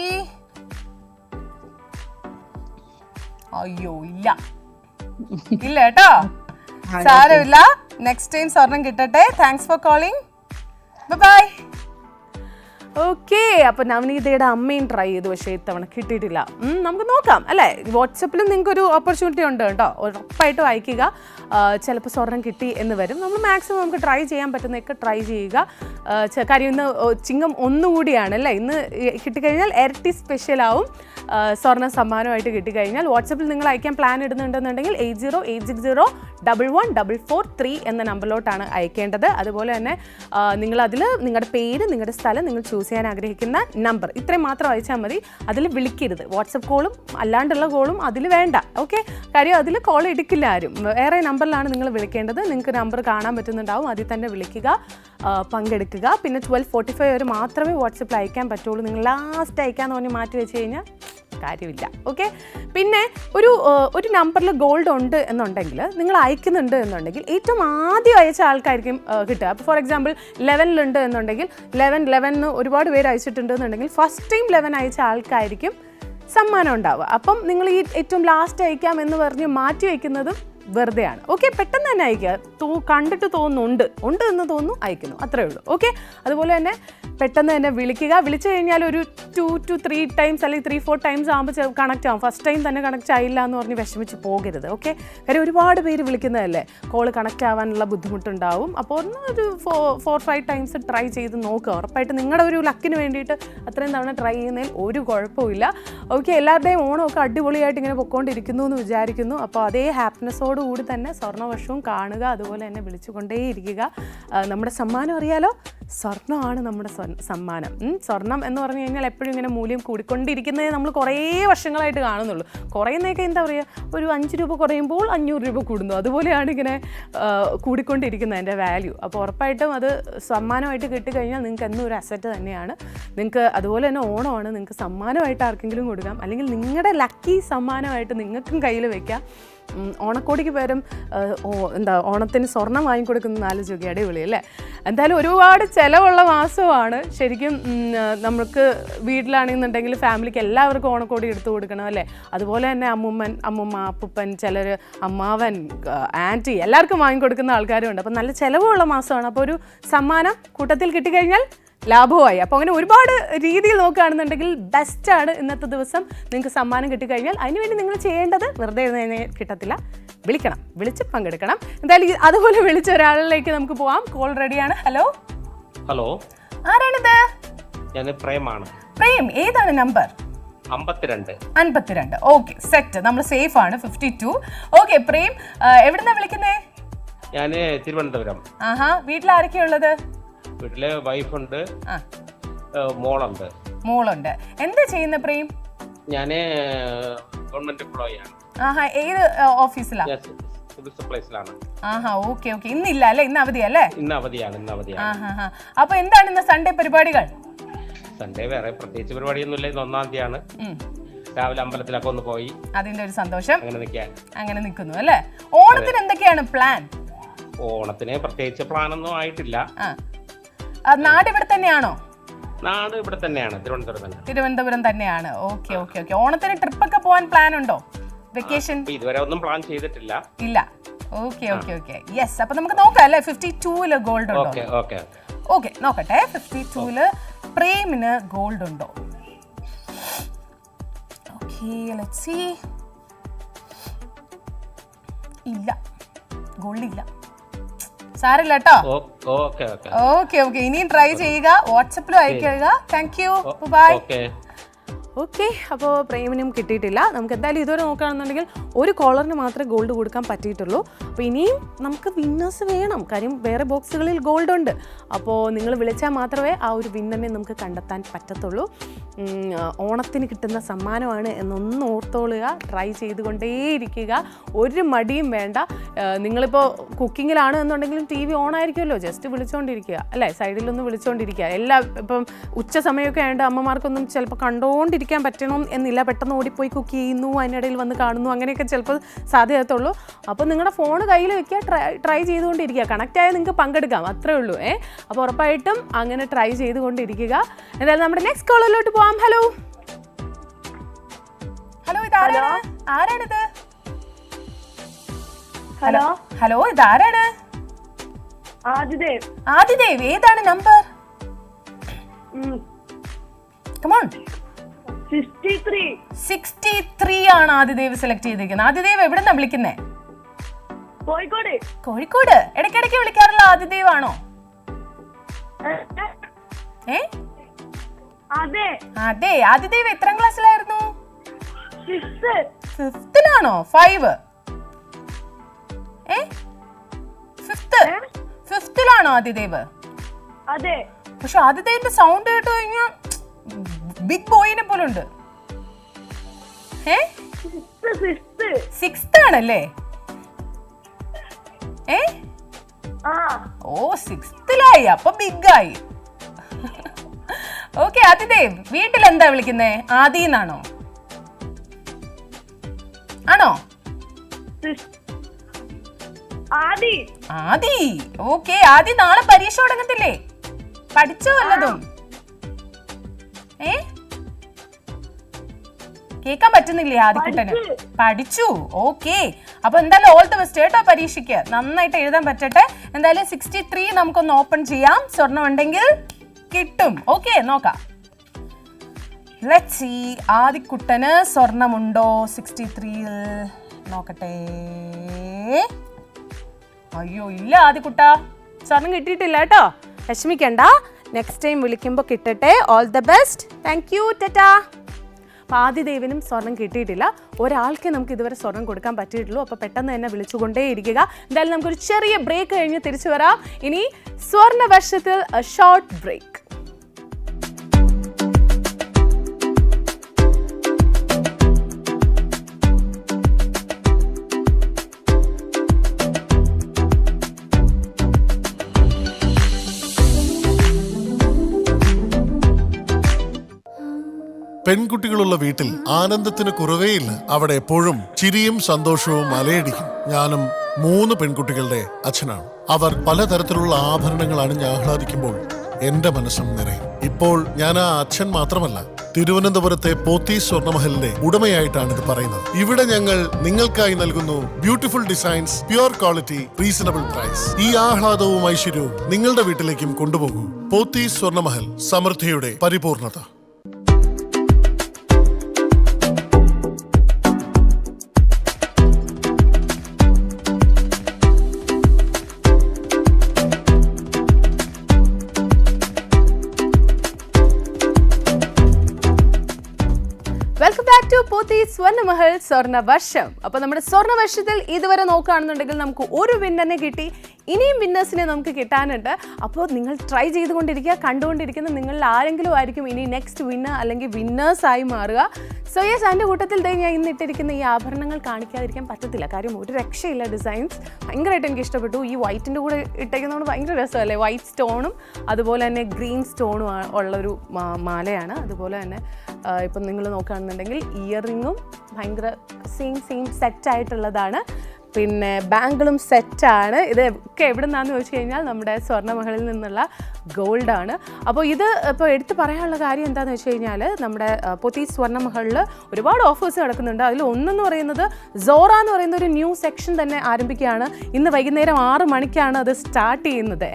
അയ്യോ ഇല്ല കേട്ടോ. സാരമില്ല, നെക്സ്റ്റ് ടൈം സ്വർണം കിട്ടട്ടെ. Thanks for calling. Bye. Okay, അപ്പോൾ നവനീതയുടെ അമ്മയും ട്രൈ ചെയ്തു, പക്ഷേ ഇത്തവണ കിട്ടിയിട്ടില്ല. നമുക്ക് നോക്കാം അല്ലേ? വാട്സപ്പിലും നിങ്ങൾക്കൊരു ഓപ്പർച്യൂണിറ്റി ഉണ്ട് കേട്ടോ. ഉറപ്പായിട്ടും അയക്കുക. ചിലപ്പോൾ സ്വർണം കിട്ടി എന്ന് വരും. നമ്മൾ മാക്സിമം നമുക്ക് ട്രൈ ചെയ്യാൻ പറ്റുന്നതൊക്കെ ട്രൈ ചെയ്യുക. കാര്യം ഇന്ന് ചിങ്ങം 1 കൂടിയാണ് അല്ലേ? ഇന്ന് കിട്ടിക്കഴിഞ്ഞാൽ ഇരട്ടി സ്പെഷ്യലാവും. സ്വർണ്ണം സമ്മാനമായിട്ട് കിട്ടിക്കഴിഞ്ഞാൽ വാട്സപ്പിൽ നിങ്ങൾ അയക്കാൻ പ്ലാൻ ഇടുന്നുണ്ടെന്നുണ്ടെങ്കിൽ 8086611443 എന്ന നമ്പറിലോട്ടാണ് അയക്കേണ്ടത്. അതുപോലെ തന്നെ നിങ്ങളതിൽ നിങ്ങളുടെ പേര്, നിങ്ങളുടെ സ്ഥലം, നിങ്ങൾ ചൂസ് ചെയ്യാൻ ആഗ്രഹിക്കുന്ന നമ്പർ ഇത്രയും മാത്രം അയച്ചാൽ മതി. അതിൽ വിളിക്കരുത്. വാട്സപ്പ് കോളും അല്ലാണ്ടുള്ള കോളും അതിൽ വേണ്ട. ഓക്കെ, കാര്യം അതിൽ കോൾ എടുക്കില്ല ആരും. വേറെ നമ്പറിലാണ് നിങ്ങൾ വിളിക്കേണ്ടത്. നിങ്ങൾക്ക് നമ്പർ കാണാൻ പറ്റുന്നുണ്ടാവും, അതിൽ തന്നെ വിളിക്കുക, പങ്കെടുക്കുക. പിന്നെ 12:45 വരെ മാത്രമേ വാട്സപ്പിൽ അയക്കാൻ പറ്റുള്ളൂ. നിങ്ങൾ ലാസ്റ്റ് അയക്കാന്ന് പറഞ്ഞ് മാറ്റി വെച്ച് കഴിഞ്ഞാൽ കാര്യമില്ല. ഓക്കെ, പിന്നെ ഒരു നമ്പറിൽ ഗോൾഡ് ഉണ്ട് എന്നുണ്ടെങ്കിൽ, നിങ്ങൾ അയക്കുന്നുണ്ട് എന്നുണ്ടെങ്കിൽ ഏറ്റവും ആദ്യം അയച്ച ആൾക്കായിരിക്കും കിട്ടുക. അപ്പോൾ ഫോർ എക്സാമ്പിൾ 11 എന്നുണ്ടെങ്കിൽ 11 ഒരുപാട് പേര് അയച്ചിട്ടുണ്ട് എന്നുണ്ടെങ്കിൽ ഫസ്റ്റ് ടൈം 11 അയച്ച ആൾക്കായിരിക്കും സമ്മാനം ഉണ്ടാവുക. അപ്പം നിങ്ങൾ ഈ ഏറ്റവും ലാസ്റ്റ് അയക്കാം എന്ന് പറഞ്ഞ് മാറ്റി വയ്ക്കുന്നതും വെറുതെയാണ്. ഓക്കെ, പെട്ടെന്ന് തന്നെ അയക്കുക. കണ്ടിട്ട് തോന്നുന്നുണ്ട് എന്ന് തോന്നുന്നു, അയക്കുന്നു, അത്രേ ഉള്ളൂ. ഓക്കെ, അതുപോലെ തന്നെ പെട്ടെന്ന് തന്നെ വിളിക്കുക. വിളിച്ചു കഴിഞ്ഞാൽ ഒരു 2 to 3 times അല്ലെങ്കിൽ 3-4 times ആകുമ്പോൾ കണക്റ്റ് ആവും. ഫസ്റ്റ് ടൈം തന്നെ കണക്റ്റ് ആയില്ല എന്ന് പറഞ്ഞ് വിഷമിച്ച് പോകരുത്. ഓക്കെ, കാര്യം ഒരുപാട് പേര് വിളിക്കുന്നതല്ലേ, കോള് കണക്റ്റ് ആവാനുള്ള ബുദ്ധിമുട്ടുണ്ടാവും. അപ്പോൾ ഒരു 4-5 times ട്രൈ ചെയ്ത് നോക്കുക. ഉറപ്പായിട്ട് നിങ്ങളുടെ ഒരു ലക്കിന് വേണ്ടിയിട്ട് അത്രയും തവണ ട്രൈ ചെയ്യുന്നതിൽ ഒരു കുഴപ്പമില്ല. ഓക്കെ, എല്ലാവരുടെയും ഓണമൊക്കെ അടിപൊളിയായിട്ട് ഇങ്ങനെ പൊയ്ക്കൊണ്ടിരിക്കുന്നു എന്ന് വിചാരിക്കുന്നു. അപ്പോൾ അതേ ഹാപ്പിനെസ്സോടുകൂടി തന്നെ സ്വർണ്ണവർഷവും കാണുക. അതുപോലെ തന്നെ വിളിച്ചുകൊണ്ടേയിരിക്കുക. നമ്മുടെ സമ്മാനം അറിയാലോ, സ്വർണ്ണമാണ് നമ്മുടെ സമ്മാനം. സ്വർണം എന്ന് പറഞ്ഞു കഴിഞ്ഞാൽ എപ്പോഴും ഇങ്ങനെ മൂല്യം കൂടിക്കൊണ്ടിരിക്കുന്നത് നമ്മൾ കുറേ വർഷങ്ങളായിട്ട് കാണുന്നുള്ളൂ. കുറയുന്നതൊക്കെ എന്താ പറയുക, ഒരു 5 രൂപ കുറയുമ്പോൾ 500 രൂപ കൂടുന്നു. അതുപോലെയാണ് ഇങ്ങനെ കൂടിക്കൊണ്ടിരിക്കുന്നത് അതിൻ്റെ വാല്യൂ. അപ്പോൾ ഉറപ്പായിട്ടും അത് സമ്മാനമായിട്ട് കിട്ടിക്കഴിഞ്ഞാൽ നിങ്ങൾക്ക് എന്നും ഒരു അസറ്റ് തന്നെയാണ്. നിങ്ങൾക്ക് അതുപോലെ തന്നെ ഓണമാണ്, നിങ്ങൾക്ക് സമ്മാനമായിട്ട് ആർക്കെങ്കിലും കൊടുക്കാം, അല്ലെങ്കിൽ നിങ്ങളുടെ ലക്കി സമ്മാനമായിട്ട് നിങ്ങൾക്കും കയ്യിൽ വയ്ക്കാം. ഓണക്കോടിക്ക് പകരം ഓണത്തിന് സ്വർണം വാങ്ങിക്കൊടുക്കുന്ന 4 രൂപ അടിപൊളി അല്ലേ? എന്തായാലും ഒരുപാട് ചിലവുള്ള മാസമാണ് ശരിക്കും. നമുക്ക് വീട്ടിലാണെന്നുണ്ടെങ്കിൽ ഫാമിലിക്ക് എല്ലാവർക്കും ഓണക്കോടി എടുത്തു കൊടുക്കണം അല്ലേ? അതുപോലെ തന്നെ അമ്മുമ്മ, അപ്പൂപ്പൻ, ചിലർ അമ്മാവൻ, ആൻറ്റി എല്ലാവർക്കും വാങ്ങിക്കൊടുക്കുന്ന ആൾക്കാരും ഉണ്ട്. അപ്പോൾ നല്ല ചിലവുള്ള മാസമാണ്. അപ്പോൾ ഒരു സമ്മാനം കൂട്ടത്തിൽ കിട്ടിക്കഴിഞ്ഞാൽ ലാഭമായി. അപ്പോൾ അങ്ങനെ ഒരുപാട് രീതിയിൽ നോക്കുകയാണെന്നുണ്ടെങ്കിൽ ബെസ്റ്റാണ് ഇന്നത്തെ ദിവസം. നിങ്ങൾക്ക് സമ്മാനം കിട്ടിക്കഴിഞ്ഞാൽ അതിനുവേണ്ടി നിങ്ങൾ ചെയ്യേണ്ടത് വെറുതെ കിട്ടത്തില്ല, വിളിക്കണം, വിളിച്ച് പങ്കെടുക്കണം. എന്തായാലും അതുപോലെ വിളിച്ച ഒരാളിലേക്ക് നമുക്ക് പോവാം. കോൾ റെഡിയാണ്. ഹലോ, ആരാണിത്? ഞാൻ പ്രേമാണ്. പ്രേം, ഏതാണ് നമ്പർ? 52. Okay, set. നമ്മൾ സേഫ് ആണ്. 52. ഓക്കെ പ്രേം, എവിടുന്നാ വിളിക്കുന്നേ? ഞാൻ തിരുവനന്തപുരം. ആഹാ, വീട്ടിൽ ആരൊക്കെയാ ഉള്ളത്? വീട്ടില് വൈഫുണ്ട്, മോളുണ്ട്. എന്താ ചെയ്യുന്ന പ്രേം? ഞാന് ഗവൺമെന്റ് എംപ്ലോയി ആണ്. ആഹാ, ഏത് ഓഫീസിലാ? സിവിൽ സപ്ലൈസിലാണ്. ആഹാ, ഓക്കെ ഓക്കെ. ഇന്നില്ല അല്ലേ? ഇന്ന് അവധിയല്ലേ? ഇന്ന് അവധിയാണ്. ആഹാ. അപ്പൊ എന്താണ് ഇന്ന് സൺഡേ പരിപാടികൾ? സൺഡേ വേറെ പ്രത്യേകിച്ച് പരിപാടിയൊന്നുമില്ല. ഇന്ന് 1-ാം തീയതിയാണ്. രാവിലെ അമ്പലത്തിലൊക്കെ ഒന്ന് പോയി അതിന്റെ ഒരു സന്തോഷം അങ്ങനെ നിൽക്കുന്നു അല്ലേ? ഓണത്തിന് എന്തൊക്കെയാണ് പ്ലാൻ? ഓണത്തിന് പ്രത്യേകിച്ച് പ്ലാനൊന്നും ആയിട്ടില്ല. നാട് ഇവിടെ തന്നെയാണോ? നാട് ഇവിടെ തന്നെയാണ്, തിരുവനന്തപുരം തന്നെയാണ്. Okay okay okay. ഓണത്തിന് ട്രിപ്പ് ഒക്കെ പോകാൻ പ്ലാൻ ഉണ്ടോ? വെക്കേഷൻ ഇതുവരെ ഒന്നും പ്ലാൻ ചെയ്തിട്ടില്ല. ഇല്ല. Okay okay okay. യെസ്. അപ്പൊ നമുക്ക് നോക്കാം അല്ലേ 52-ല് ഗോൾഡ് ഉണ്ടോ? ഓക്കെ നോക്കട്ടെ. 52-ല് പ്രേമിന് ഗോൾഡ് ഉണ്ടോ? Okay, let's see. ഇല്ല, ഗോൾഡ് ഇല്ല. സാരില്ല കേട്ടോ. Okay okay. ഇനിയും ട്രൈ ചെയ്യുക, വാട്സപ്പിലും അയക്കുക. Thank you, bye. ഓക്കെ, അപ്പോൾ പ്രേമിനും കിട്ടിയിട്ടില്ല. നമുക്ക് എന്തായാലും ഇതുവരെ നോക്കുകയാണെന്നുണ്ടെങ്കിൽ ഒരു കോളറിന് മാത്രമേ ഗോൾഡ് കൊടുക്കാൻ പറ്റിയിട്ടുള്ളൂ. അപ്പോൾ ഇനിയും നമുക്ക് വിന്നേഴ്സ് വേണം. കാര്യം വേറെ ബോക്സുകളിൽ ഗോൾഡ് ഉണ്ട്. അപ്പോൾ നിങ്ങൾ വിളിച്ചാൽ മാത്രമേ ആ ഒരു വിന്നറിനെ നമുക്ക് കണ്ടെത്താൻ പറ്റത്തുള്ളൂ. ഓണത്തിന് കിട്ടുന്ന സമ്മാനമാണ് എന്നൊന്ന് ഓർത്തോളുക. ട്രൈ ചെയ്തുകൊണ്ടേയിരിക്കുക, ഒരു മടിയും വേണ്ട. നിങ്ങളിപ്പോൾ കുക്കിങ്ങിലാണ് എന്നുണ്ടെങ്കിലും TV ഓൺ ആയിരിക്കുമല്ലോ, ജസ്റ്റ് വിളിച്ചുകൊണ്ടിരിക്കുക അല്ലേ, സൈഡിലൊന്ന് വിളിച്ചുകൊണ്ടിരിക്കുക. ഇപ്പം ഉച്ച സമയമൊക്കെ ആയതുകൊണ്ട് അമ്മമാർക്കൊന്നും ചിലപ്പോൾ കണ്ടുകൊണ്ടിരിക്കാൻ പറ്റണം എന്നില്ല. പെട്ടെന്ന് ഓടിപ്പോയി കുക്ക് ചെയ്യുന്നു, അതിനിടയിൽ വന്ന് കാണുന്നു, അങ്ങനെയൊക്കെ ചിലപ്പോൾ സാധ്യതയുള്ളൂ. അപ്പോൾ നിങ്ങളുടെ ഫോൺ കയ്യിൽ വെക്കുക, ട്രൈ ചെയ്തുകൊണ്ടിരിക്കുക. കണക്റ്റ് ആയാൽ നിങ്ങൾക്ക് പങ്കെടുക്കാം, അത്രേ ഉള്ളൂ. അപ്പോൾ ഉറപ്പായിട്ടും അങ്ങനെ ട്രൈ ചെയ്തുകൊണ്ടിരിക്കുക. എന്തായാലും നമ്മുടെ നെക്സ്റ്റ് കോളിലോട്ട് പോവാം. ഹലോ ഹലോ, ആരാണിത്? ഹലോ, ഇതാരാണ്? ആദിദേവ്. ഏതാണ് നമ്പർ? കമോൺ. 63 ആണ് ആദിദേവ് സെലക്ട് ചെയ്തിരിക്കുന്നത്. ആദിദേവ് എവിടെന്നാ വിളിക്കുന്നേ? കോഴിക്കോട്. ഇടയ്ക്കിടയ്ക്ക് വിളിക്കാറുള്ള ആദിദേവ് ആണോ? അതെ. ആദിദേവ് എത്രാം ക്ലാസ്സിലായിരുന്നു? 5th-ലാണോ? 5th-ലാണോ ആദിദേവ്? അതെ. പക്ഷെ ആദിദേവിന്റെ സൗണ്ട് കേട്ട് കഴിഞ്ഞാൽ ബിഗ് ബോയിനെ പോലെ ഉണ്ട്. 6th ആണല്ലേ? ഓ, 6th-ലായി, അപ്പൊ ബിഗ് ആയി. ഓക്കെ ആദിദേവ്, വീട്ടിൽ എന്താ വിളിക്കുന്നേ? ആദിന്നാണോ? ആണോ? ആദി. ഓക്കെ. ആദി, നാളെ പരീക്ഷ തുടങ്ങത്തില്ലേ? പഠിച്ചോ വല്ലതും? കേൾക്കാൻ പറ്റുന്നില്ലേ ആദിക്കുട്ടന്? പഠിച്ചു. ഓക്കെ. അപ്പൊ എന്തായാലും ഓൾ ദി ബെസ്റ്റ് കേട്ടോ പരീക്ഷയ്ക്ക്. നന്നായിട്ട് എഴുതാൻ പറ്റട്ടെ. എന്തായാലും 63 നമുക്കൊന്ന് ഓപ്പൺ ചെയ്യാം. സ്വർണം ഉണ്ടെങ്കിൽ കിട്ടും. ഓക്കെ, നോക്കാം. Let's see. ആദിക്കുട്ടന് സ്വർണമുണ്ടോ 63-ൽ? നോക്കട്ടെ. അയ്യോ, ഇല്ല ആദിക്കുട്ട, സ്വർണം കിട്ടിയിട്ടില്ല കേട്ടോ. വിഷമിക്കണ്ട, നെക്സ്റ്റ് ടൈം വിളിക്കുമ്പോൾ കിട്ടട്ടെ. All the best. Thank you, Tata. അപ്പോൾ ആദിദേവിനും സ്വർണം കിട്ടിയിട്ടില്ല. ഒരാൾക്ക് നമുക്ക് ഇതുവരെ സ്വർണം കൊടുക്കാൻ പറ്റിയിട്ടുള്ളൂ. അപ്പോൾ പെട്ടെന്ന് തന്നെ വിളിച്ചുകൊണ്ടേ ഇരിക്കുക. എന്തായാലും നമുക്കൊരു ചെറിയ ബ്രേക്ക് കഴിഞ്ഞ് തിരിച്ചു വരാം. ഇനി സ്വർണ്ണ വർഷത്തിൽ ഷോർട്ട് ബ്രേക്ക്. പെൺകുട്ടികളുള്ള വീട്ടിൽ ആനന്ദത്തിന് കുറവേയില്ല. അവിടെ എപ്പോഴും ചിരിയും സന്തോഷവും അലയടിക്കും. ഞാനും 3 പെൺകുട്ടികളുടെ അച്ഛനാണ്. അവർ പലതരത്തിലുള്ള ആഭരണങ്ങൾ അണിഞ്ഞ് ആഹ്ലാദിക്കുമ്പോൾ എന്റെ മനസ്സും നിറയും. ഇപ്പോൾ ഞാൻ ആ അച്ഛൻ മാത്രമല്ല, തിരുവനന്തപുരത്തെ പോത്തീസ് സ്വർണ്ണമഹലിന്റെ ഉടമയായിട്ടാണ് ഇത് പറയുന്നത്. ഇവിടെ ഞങ്ങൾ നിങ്ങൾക്കായി നൽകുന്നു beautiful designs, pure quality, reasonable price. ഈ ആഹ്ലാദവും ഐശ്വര്യവും നിങ്ങളുടെ വീട്ടിലേക്കും കൊണ്ടുപോകൂ. പോത്തീസ് സ്വർണ്ണമഹൽ, സമൃദ്ധിയുടെ പരിപൂർണത. Welcome back to Pothys Swarnamahal സ്വർണ്ണ വർഷം. അപ്പോൾ നമ്മുടെ സ്വർണ്ണ വർഷത്തിൽ ഇതുവരെ നോക്കുകയാണെന്നുണ്ടെങ്കിൽ നമുക്ക് ഒരു വിന്നറിനെ കിട്ടി. ഇനിയും വിന്നേഴ്സിനെ നമുക്ക് കിട്ടാനുണ്ട്. അപ്പോൾ നിങ്ങൾ ട്രൈ ചെയ്തുകൊണ്ടിരിക്കുക. കണ്ടുകൊണ്ടിരിക്കുന്ന നിങ്ങളിൽ ആരെങ്കിലും ആയിരിക്കും ഇനി നെക്സ്റ്റ് വിന്നർ അല്ലെങ്കിൽ വിന്നേഴ്സായി മാറുക. സോ യെസ്, അതിൻ്റെ കൂട്ടത്തിൽ ഞാൻ ഇന്നിട്ടിരിക്കുന്ന ഈ ആഭരണങ്ങൾ കാണിക്കാതിരിക്കാൻ പറ്റത്തില്ല. കാര്യം ഒരു രക്ഷയില്ല. ഡിസൈൻസ് ഭയങ്കരമായിട്ട് എനിക്ക് ഇഷ്ടപ്പെട്ടു. ഈ വൈറ്റിൻ്റെ കൂടെ ഇട്ടേക്കുന്നതുകൊണ്ട് ഭയങ്കര രസമല്ലേ. വൈറ്റ് സ്റ്റോണും അതുപോലെ തന്നെ ഗ്രീൻ സ്റ്റോണും ഉള്ളൊരു മാലയാണ്. അതുപോലെ തന്നെ ഇപ്പം നിങ്ങൾ നോക്കുകയാണെന്നുണ്ടെങ്കിൽ ഇയർ റിങ്ങും ഭയങ്കര സെയിം സെറ്റായിട്ടുള്ളതാണ്. പിന്നെ ബാങ്കിളും സെറ്റാണ്. ഇതൊക്കെ എവിടെ നിന്നാന്ന് ചോദിച്ചു കഴിഞ്ഞാൽ നമ്മുടെ സ്വർണ്ണമഹലിൽ നിന്നുള്ള ഗോൾഡാണ്. അപ്പോൾ ഇത് ഇപ്പോൾ എടുത്ത് പറയാനുള്ള കാര്യം എന്താണെന്ന് വെച്ച് കഴിഞ്ഞാൽ നമ്മുടെ പോത്തീസ് സ്വർണ്ണമഹലിൽ ഒരുപാട് ഓഫേഴ്സ് നടക്കുന്നുണ്ട്. അതിൽ ഒന്നെന്ന് പറയുന്നത് സോറ എന്ന് പറയുന്ന ഒരു ന്യൂ സെക്ഷൻ തന്നെ ആരംഭിക്കുകയാണ്. ഇന്ന് വൈകുന്നേരം 6 മണിക്കാണ് അത് സ്റ്റാർട്ട് ചെയ്യുന്നത്.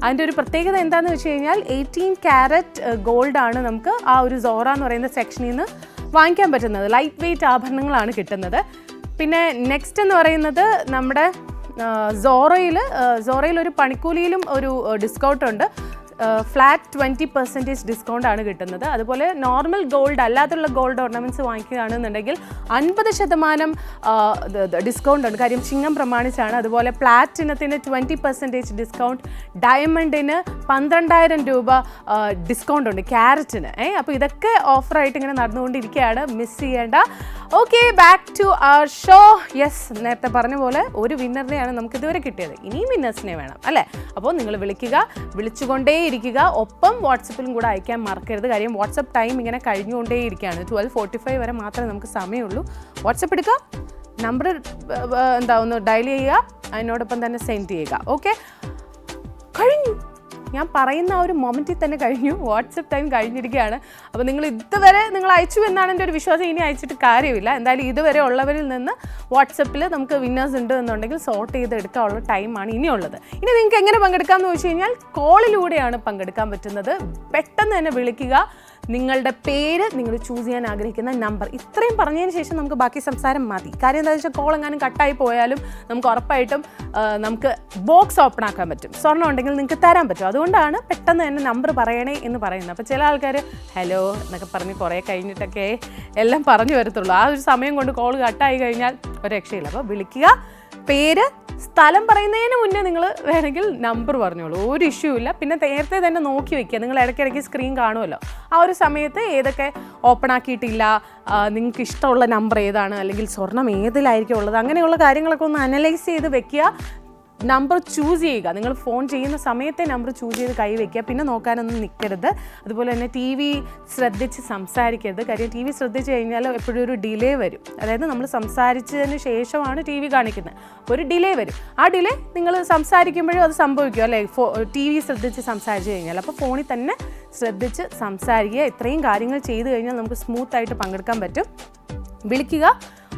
അതിൻ്റെ ഒരു പ്രത്യേകത എന്താണെന്ന് വെച്ച് കഴിഞ്ഞാൽ 18 കാരറ്റ് ഗോൾഡാണ് നമുക്ക് ആ ഒരു സോറ എന്ന് പറയുന്ന സെക്ഷനിൽ നിന്ന് വാങ്ങിക്കാൻ പറ്റുന്നത്. ലൈറ്റ് വെയ്റ്റ് ആഭരണങ്ങളാണ് കിട്ടുന്നത്. പിന്നെ നെക്സ്റ്റ് എന്ന് പറയുന്നത് നമ്മുടെ സോറയിൽ ഒരു പണിക്കൂലിയിലും ഒരു ഡിസ്കൗണ്ട് ഉണ്ട്. ഫ്ലാറ്റ് 20% ഡിസ്കൗണ്ടാണ് കിട്ടുന്നത്. അതുപോലെ നോർമൽ ഗോൾഡ് അല്ലാത്തുള്ള ഗോൾഡ് ഓർണമെൻറ്റ്സ് വാങ്ങിക്കുകയാണെന്നുണ്ടെങ്കിൽ 50% ഡിസ്കൗണ്ട് ഉണ്ട്. കാര്യം ചിങ്ങം പ്രമാണിച്ചാണ്. അതുപോലെ പ്ലാറ്റിനത്തിന് 20% ഡിസ്കൗണ്ട്, ഡയമണ്ടിന് 12,000 രൂപ ഡിസ്കൗണ്ട് ഉണ്ട് ക്യാരറ്റിന്. അപ്പോൾ ഇതൊക്കെ ഓഫറായിട്ട് ഇങ്ങനെ നടന്നുകൊണ്ടിരിക്കുകയാണ്. മിസ് ചെയ്യേണ്ട. Okay, back to our show. Yes, നേരത്തെ പറഞ്ഞ പോലെ ഒരു വിന്നറിനെയാണ് നമുക്ക് ഇതുവരെ കിട്ടിയത്. ഇനിയും വിന്നേഴ്സിനെ വേണം അല്ലേ? അപ്പോൾ നിങ്ങൾ വിളിച്ചുകൊണ്ടേയിരിക്കുക. ഒപ്പം വാട്സപ്പിലും കൂടെ അയക്കാൻ മറക്കരുത്. കാര്യം വാട്സപ്പ് ടൈം ഇങ്ങനെ കഴിഞ്ഞുകൊണ്ടേയിരിക്കുകയാണ്. 12:45 വരെ മാത്രമേ നമുക്ക് സമയമുള്ളൂ. വാട്സപ്പ് എടുക്കുക, നമ്പർ ഒന്ന് ഡയൽ ചെയ്യുക, അതിനോടൊപ്പം തന്നെ സെൻഡ് ചെയ്യുക. ഓക്കെ, കഴിഞ്ഞു. ഞാൻ പറയുന്ന ആ ഒരു മൊമെൻറ്റിൽ തന്നെ കഴിഞ്ഞു. വാട്സപ്പ് ടൈം കഴിഞ്ഞിരിക്കുകയാണ്. അപ്പോൾ നിങ്ങൾ ഇതുവരെ അയച്ചു എന്നാണ് എൻ്റെ ഒരു വിശ്വാസം. ഇനി അയച്ചിട്ട് കാര്യമില്ല. എന്തായാലും ഇതുവരെ ഉള്ളവരിൽ നിന്ന് വാട്സപ്പിൽ നമുക്ക് വിന്നേഴ്സ് ഉണ്ട് എന്നുണ്ടെങ്കിൽ സോർട്ട് ചെയ്ത് എടുക്കാനുള്ള ടൈമാണ് ഇനിയുള്ളത്. ഇനി നിങ്ങൾക്ക് എങ്ങനെ പങ്കെടുക്കാമെന്ന് ചോദിച്ചു കഴിഞ്ഞാൽ കോളിലൂടെയാണ് പങ്കെടുക്കാൻ പറ്റുന്നത്. പെട്ടെന്ന് തന്നെ വിളിക്കുക. നിങ്ങളുടെ പേര്, നിങ്ങൾ ചൂസ് ചെയ്യാൻ ആഗ്രഹിക്കുന്ന നമ്പർ, ഇത്രയും പറഞ്ഞതിന് ശേഷം നമുക്ക് ബാക്കി സംസാരം മതി. കാര്യം എന്താണെന്ന് വെച്ചാൽ കോൾ എങ്ങാനും കട്ടായി പോയാലും നമുക്ക് ഉറപ്പായിട്ടും നമുക്ക് ബോക്സ് ഓപ്പൺ ആക്കാൻ പറ്റും. സ്വർണ്ണം ഉണ്ടെങ്കിൽ നിങ്ങൾക്ക് തരാൻ പറ്റും. അതുകൊണ്ടാണ് പെട്ടെന്ന് തന്നെ നമ്പർ പറയണേ എന്ന് പറയുന്നത്. അപ്പോൾ ചില ആൾക്കാർ ഹലോ എന്നൊക്കെ പറഞ്ഞ് കുറേ കഴിഞ്ഞിട്ടൊക്കെ എല്ലാം പറഞ്ഞു വരത്തുള്ളൂ. ആ ഒരു സമയം കൊണ്ട് കോൾ കട്ടായി കഴിഞ്ഞാൽ ഒരു രക്ഷയില്ല. അപ്പോൾ വിളിക്കുക, പേര്, സ്ഥലം പറയുന്നതിന് മുന്നേ നിങ്ങൾ വേണമെങ്കിൽ നമ്പർ പറഞ്ഞോളൂ, ഒരു ഇഷ്യൂ ഇല്ല. പിന്നെ നേരത്തെ തന്നെ നോക്കി വെക്കുക. നിങ്ങൾ ഇടയ്ക്കിടയ്ക്ക് സ്ക്രീൻ കാണുമല്ലോ, ആ ഒരു സമയത്ത് ഏതൊക്കെ ഓപ്പൺ ആക്കിയിട്ടില്ല, നിങ്ങൾക്ക് ഇഷ്ടമുള്ള നമ്പർ ഏതാണ്, അല്ലെങ്കിൽ സ്വർണം ഏതിലായിരിക്കും ഉള്ളത്, അങ്ങനെയുള്ള കാര്യങ്ങളൊക്കെ ഒന്ന് അനലൈസ് ചെയ്ത് വെക്കുക. നമ്പർ ചൂസ് ചെയ്യുക. നിങ്ങൾ ഫോൺ ചെയ്യുന്ന സമയത്തെ നമ്പർ ചൂസ് ചെയ്ത് കൈ വയ്ക്കുക. പിന്നെ നോക്കാനൊന്നും നിൽക്കരുത്. അതുപോലെ തന്നെ ടി വി ശ്രദ്ധിച്ച് സംസാരിക്കരുത്. കാര്യം ടി വി ശ്രദ്ധിച്ച് കഴിഞ്ഞാൽ എപ്പോഴും ഒരു ഡിലേ വരും. അതായത് നമ്മൾ സംസാരിച്ചതിന് ശേഷമാണ് ടി വി കാണിക്കുന്നത്. ഒരു ഡിലേ വരും. ആ ഡിലേ നിങ്ങൾ സംസാരിക്കുമ്പോഴും അത് സംഭവിക്കും അല്ലേ, ടി വി ശ്രദ്ധിച്ച് സംസാരിച്ച് കഴിഞ്ഞാൽ. അപ്പോൾ ഫോണിൽ തന്നെ ശ്രദ്ധിച്ച് സംസാരിക്കുക. ഇത്രയും കാര്യങ്ങൾ ചെയ്ത് കഴിഞ്ഞാൽ നമുക്ക് സ്മൂത്തായിട്ട് പങ്കെടുക്കാൻ പറ്റും. വിളിക്കുക.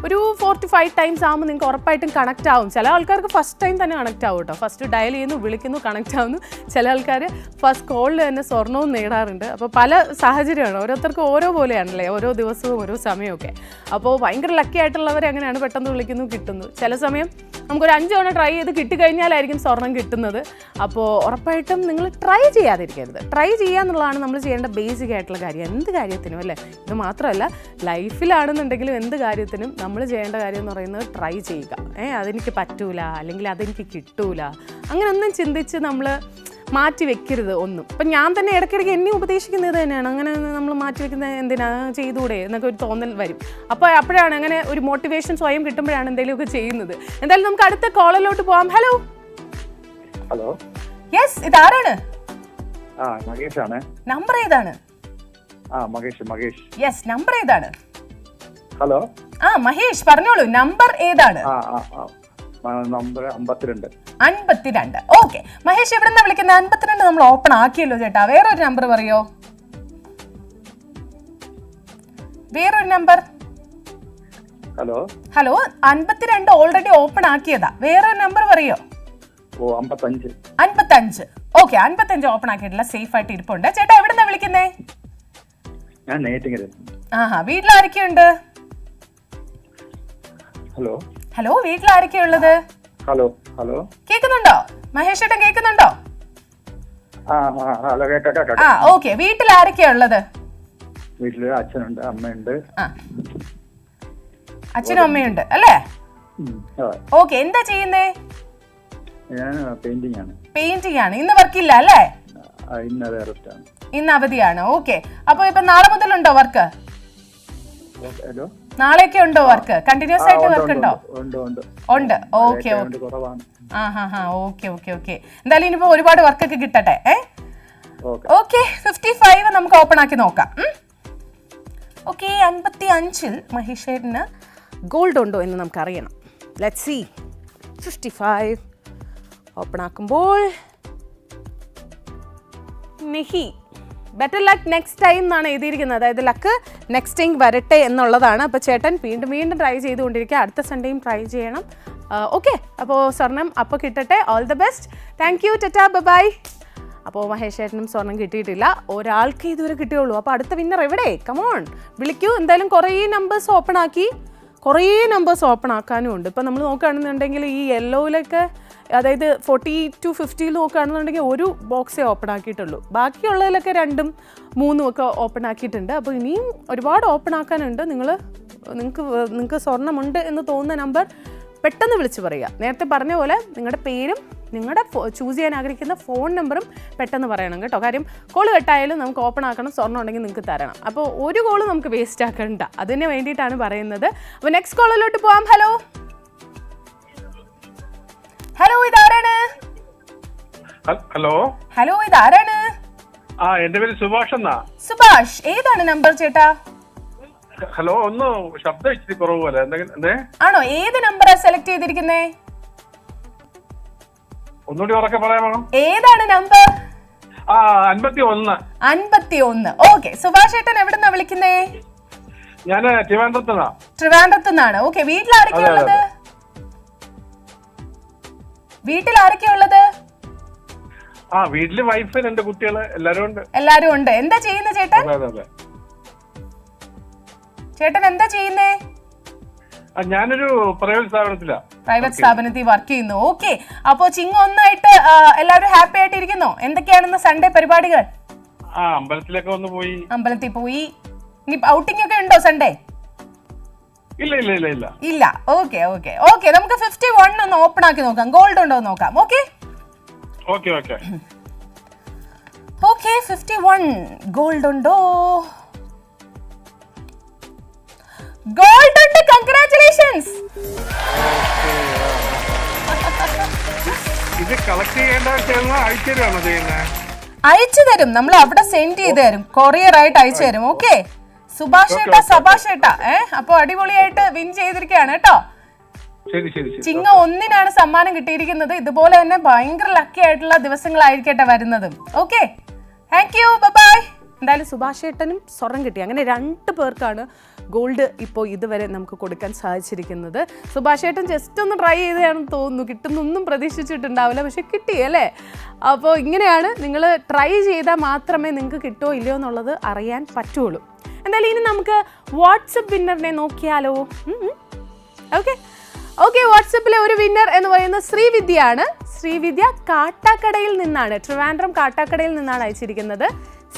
ഒരു 45 ടൈംസ് ആകുമ്പോൾ നിങ്ങൾക്ക് ഉറപ്പായിട്ടും കണക്റ്റ് ആവും. ചില ആൾക്കാർക്ക് ഫസ്റ്റ് ടൈം തന്നെ കണക്റ്റ് ആവും കേട്ടോ. ഫസ്റ്റ് ഡയൽ ചെയ്യുന്നു, വിളിക്കുന്നു, കണക്റ്റ് ആവുന്നു. ചില ആൾക്കാർ ഫസ്റ്റ് കോളിൽ തന്നെ സ്വർണവും നേടാറുണ്ട്. അപ്പോൾ പല സാഹചര്യമാണ്, ഓരോരുത്തർക്കും ഓരോ പോലെയാണല്ലേ, ഓരോ ദിവസവും ഓരോ സമയമൊക്കെ. അപ്പോൾ ഭയങ്കര ലക്കി ആയിട്ടുള്ളവരെ അങ്ങനെയാണ്, പെട്ടെന്ന് വിളിക്കുന്നു, കിട്ടുന്നു. ചില സമയം നമുക്കൊരു 5 തവണ ട്രൈ ചെയ്ത് കിട്ടിക്കഴിഞ്ഞാലായിരിക്കും സ്വർണം കിട്ടുന്നത്. അപ്പോൾ ഉറപ്പായിട്ടും നിങ്ങൾ ട്രൈ ചെയ്യാതിരിക്കരുത്. ട്രൈ ചെയ്യുക എന്നുള്ളതാണ് നമ്മൾ ചെയ്യേണ്ട ബേസിക് ആയിട്ടുള്ള കാര്യം. എന്ത് കാര്യത്തിനും അല്ലേ, ഇത് മാത്രമല്ല ലൈഫിലാണെന്നുണ്ടെങ്കിലും എന്ത് കാര്യത്തിനും നമ്മൾ ചെയ്യേണ്ട കാര്യം എന്ന് പറയുന്നത് ട്രൈ ചെയ്യുക. അതെനിക്ക് പറ്റൂല, അല്ലെങ്കിൽ അതെനിക്ക് കിട്ടൂല, അങ്ങനെയൊന്നും ചിന്തിച്ച് നമ്മൾ മാറ്റി വെക്കരുത് ഒന്നും. ഇപ്പം ഞാൻ തന്നെ ഇടയ്ക്കിടയ്ക്ക് എന്നെ ഉപദേശിക്കുന്നത് തന്നെയാണ്, അങ്ങനെ നമ്മൾ മാറ്റി വെക്കുന്നത് എന്തിനാ, ചെയ്തുകൂടെ എന്നൊക്കെ ഒരു തോന്നൽ വരും. അപ്പോൾ അപ്പോഴാണ് അങ്ങനെ ഒരു മോട്ടിവേഷൻ സ്വയം കിട്ടുമ്പോഴാണ് എന്തെങ്കിലുമൊക്കെ ചെയ്യുന്നത്. എന്തായാലും നമുക്ക് അടുത്ത കോളിലോട്ട് പോവാം. ഹലോ. ഹലോ. യെസ്, ഇതാരാണ്? മഹേഷ് ആണ്. നമ്പർ ഏതാണ്? മഹേഷ്. യെസ്, നമ്പർ ഏതാണ്? ഹലോ. മഹേഷ് പറഞ്ഞോളൂ, നമ്പർ ഏതാണ്? നമ്പർ 52. 52. ഓക്കെ മഹേഷ്, എവിടെ നിന്നാ വിളിക്കുന്നത്? 52 നമ്മൾ ഓപ്പൺ ആക്കിയല്ലോ ചേട്ടാ. വേറൊരു നമ്പർ പറയോ? വേറൊരു നമ്പർ. ഹലോ. 52 ഓൾറെഡി ഓപ്പൺ ആക്കിയതാ. വേറൊരു നമ്പർ പറയോ? 55. ഓക്കെ, 55 ഓപ്പൺ ആക്കിയിട്ടില്ല, സേഫ് ആയിട്ട് ഇരിപ്പുണ്ട്. ചേട്ടാ എവിടെ നിന്നാ വിളിക്കുന്നേ? ഞാൻ നേറ്റിങ്ങൽ. വീട്ടിൽ ആരൊക്കെയുണ്ട്? ഹലോ, വീട്ടിൽ ആരൊക്കെയുള്ളത്? ഹലോ. കേൾക്കുന്നുണ്ടോ മഹേഷ് ചേട്ടൻ? കേൾക്കുന്നുണ്ടോ? ഓക്കെ, വീട്ടിൽ ആരൊക്കെയാ ഉള്ളത്? വീട്ടില് അച്ഛനുണ്ട്, അമ്മയുണ്ട്. അച്ഛനും അമ്മയുണ്ട് അല്ലേ? ഓക്കെ, എന്താ ചെയ്യുന്നേ? ഞാൻ പെയിന്റിംഗ് ആണ്. പെയിന്റിംഗ് ആണ്. ഇന്ന് വർക്കില്ല അല്ലേ? ഇന്ന് അത് റെസ്റ്റാണ്. ഇന്ന് അവധിയാണ്. ഓക്കെ. അപ്പൊ ഇപ്പൊ നാളെ മുതലുണ്ടോ വർക്ക്? ഹലോ, നാളെയൊക്കെ ഉണ്ടോ വർക്ക്? കണ്ടിന്യൂസ് ആയിട്ട് വർക്ക് ഉണ്ടോ? ഉണ്ട്. Okay okay. എന്തായാലും ഇനിയിപ്പോ ഒരുപാട് വർക്കൊക്കെ കിട്ടട്ടെ. ഓക്കെ, 55 നമുക്ക് ഓപ്പൺ ആക്കി നോക്കാം. ഓക്കെ, 55-ൽ മഹേഷേട്ടന് ഗോൾഡ് ഉണ്ടോ എന്ന് നമുക്ക് അറിയണം. Let's see. 55 ഓപ്പൺ ആക്കുമ്പോൾ മെഹി, ബെറ്റർ ലക്ക് നെക്സ്റ്റ് ടൈം എന്നാണ് എഴുതിയിരിക്കുന്നത്. അതായത് ലക്ക് നെക്സ്റ്റ് ടൈം വരട്ടെ എന്നുള്ളതാണ്. അപ്പോൾ ചേട്ടൻ വീണ്ടും ട്രൈ ചെയ്തുകൊണ്ടിരിക്കുക. അടുത്ത സൺഡേയും ട്രൈ ചെയ്യണം. ഓക്കെ, അപ്പോൾ സ്വർണം അപ്പോൾ കിട്ടട്ടെ. All the best. Thank you. Tata, bye. അപ്പോൾ മഹേഷ് ചേട്ടനും സ്വർണം കിട്ടിയിട്ടില്ല. ഒരാൾക്ക് ഇതുവരെ കിട്ടിയുള്ളൂ. അപ്പോൾ അടുത്ത വിന്നർ എവിടെ? കമോൺ, വിളിക്കൂ. എന്തായാലും കുറേ നമ്പേഴ്സ് ഓപ്പൺ ആക്കാനും ഉണ്ട്. ഇപ്പോൾ നമ്മൾ നോക്കുകയാണെന്നുണ്ടെങ്കിൽ ഈ യെല്ലോയിലൊക്കെ, അതായത് 40 to 50 നോക്കുകയാണെന്നുണ്ടെങ്കിൽ ഒരു ബോക്സേ ഓപ്പൺ ആക്കിയിട്ടുള്ളൂ. ബാക്കിയുള്ളതിലൊക്കെ 2ഉം 3ഉം ഒക്കെ ഓപ്പൺ ആക്കിയിട്ടുണ്ട്. അപ്പോൾ ഇനിയും ഒരുപാട് ഓപ്പൺ ആക്കാനുണ്ട്. നിങ്ങൾക്ക് സ്വർണ്ണമുണ്ട് എന്ന് തോന്നുന്ന നമ്പർ പെട്ടെന്ന് വിളിച്ച് പറയുക. നേരത്തെ പറഞ്ഞ പോലെ നിങ്ങളുടെ പേരും നിങ്ങളുടെ ചൂസ് ചെയ്യാൻ ആഗ്രഹിക്കുന്ന ഫോൺ നമ്പറും പെട്ടെന്ന് പറയണം കേട്ടോ. കാര്യം കോൾ കട്ടായാലും നമുക്ക് ഓപ്പൺ ആക്കണം, സ്വർണ്ണം ഉണ്ടെങ്കിൽ നിങ്ങൾക്ക് തരണം. അപ്പോൾ ഒരു കോള് നമുക്ക് വേസ്റ്റ് ആക്കണ്ട. അതിന് വേണ്ടിയിട്ടാണ് പറയുന്നത്. അപ്പോൾ നെക്സ്റ്റ് കോളിലോട്ട് പോവാം. ഹലോ, ഇതാരാണ്? ഹലോ, ഇതാരാണ്? എന്റെ പേര് സുഭാഷ് എന്നാ. സുഭാഷ്, ഏതാണ് നമ്പർ ചേട്ടാ? ഹലോ, ഒന്ന് ശബ്ദം ഇച്ചിരി കുറവ് പോലെ. ആണോ? ഏത് നമ്പറാ സെലക്ട് ചെയ്തിരിക്കുന്നേ? ഒന്നുകൂടി ഉറക്കെ പറയാമോ? ഏതാണ് നമ്പർ? 51. ഓക്കെ. സുഭാഷ് ഏട്ടൻ എവിടുന്നാ വിളിക്കുന്നേ? ഞാൻ ട്രിവാൻഡ്രത്തുനിന്നാണ്. ഓക്കെ. വീട്ടിൽ ആരൊക്കെയാ ഉള്ളത്? വീട്ടില് വൈഫ്, 2 കുട്ടികള്, എല്ലാരും ഉണ്ട്. എന്താ ചെയ്യുന്ന ചേട്ടൻ? ചേട്ടൻ എന്താ ചെയ്യുന്നേ? ഞാനൊരു പ്രൈവറ്റ് സ്ഥാപനത്തിൽ വർക്ക് ചെയ്യുന്നു. ഓക്കെ. അപ്പോ ചിങ്ങ ഒന്നായിട്ട് എല്ലാവരും ഹാപ്പി ആയിട്ട് ഇരിക്കുന്നോ? എന്തൊക്കെയാണെന്ന് സൺഡേ പരിപാടികൾ? അമ്പലത്തിൽ പോയി. ഇനി ഔട്ടിംഗ് ഒക്കെ ഉണ്ടോ സൺഡേ? ഇല്ല. ഓക്കെ. നമുക്ക് 51 ഒന്ന് ഓപ്പൺ ആക്കി നോക്കാം. ഗോൾഡ് ഉണ്ടോ നോക്കാം. ഓക്കെ. 51 ഗോൾഡ് ഉണ്ടോ? ഗോൾഡ് ഉണ്ട്. കൺഗ്രാറ്റുലേഷൻസ്. ഇത് കളക്ട് അയച്ചു തരും. നമ്മൾ അവിടെ സെൻഡ് ചെയ്ത് തരും. കൊറിയർ ആയിട്ട് അയച്ചു തരും. ഓക്കെ. സുഭാഷ് ഏട്ടാ, സഭാഷ് ഏട്ടാ, അപ്പൊ അടിപൊളിയായിട്ട് വിൻ ചെയ്തിരിക്കുകയാണ് കേട്ടോ. ചിങ്ങ 1-നാണ് സമ്മാനം കിട്ടിയിരിക്കുന്നത്. ഇതുപോലെ തന്നെ ഭയങ്കര ലക്കി ആയിട്ടുള്ള ദിവസങ്ങളായിരിക്കട്ടെ വരുന്നതും. Okay, thank you, bye. എന്തായാലും സുഭാഷ് ഏട്ടനും സ്വർണം കിട്ടി. അങ്ങനെ 2 പേർക്കാണ് ഗോൾഡ് ഇപ്പോൾ ഇതുവരെ നമുക്ക് കൊടുക്കാൻ സാധിച്ചിരിക്കുന്നത്. സുഭാഷ് ഏട്ടൻ ജസ്റ്റ് ഒന്ന് ട്രൈ ചെയ്തതാണെന്ന് തോന്നുന്നു. കിട്ടുന്നൊന്നും പ്രതീക്ഷിച്ചിട്ടുണ്ടാവില്ല, പക്ഷെ കിട്ടി അല്ലേ? അപ്പോൾ ഇങ്ങനെയാണ്, നിങ്ങൾ ട്രൈ ചെയ്താൽ മാത്രമേ നിങ്ങൾക്ക് കിട്ടുമോ ഇല്ലയോ എന്നുള്ളത് അറിയാൻ പറ്റുള്ളൂ. എന്തായാലും ഇനി നമുക്ക് വാട്സപ്പ് വിന്നറിനെ നോക്കിയാലോ? ഓക്കെ, വാട്സപ്പിലെ ഒരു വിന്നർ എന്ന് പറയുന്നത് ശ്രീവിദ്യയാണ്. ശ്രീവിദ്യ കാട്ടാക്കടയിൽ നിന്നാണ്, ട്രിവാൻഡ്രം കാട്ടാക്കടയിൽ നിന്നാണ് അയച്ചിരിക്കുന്നത്.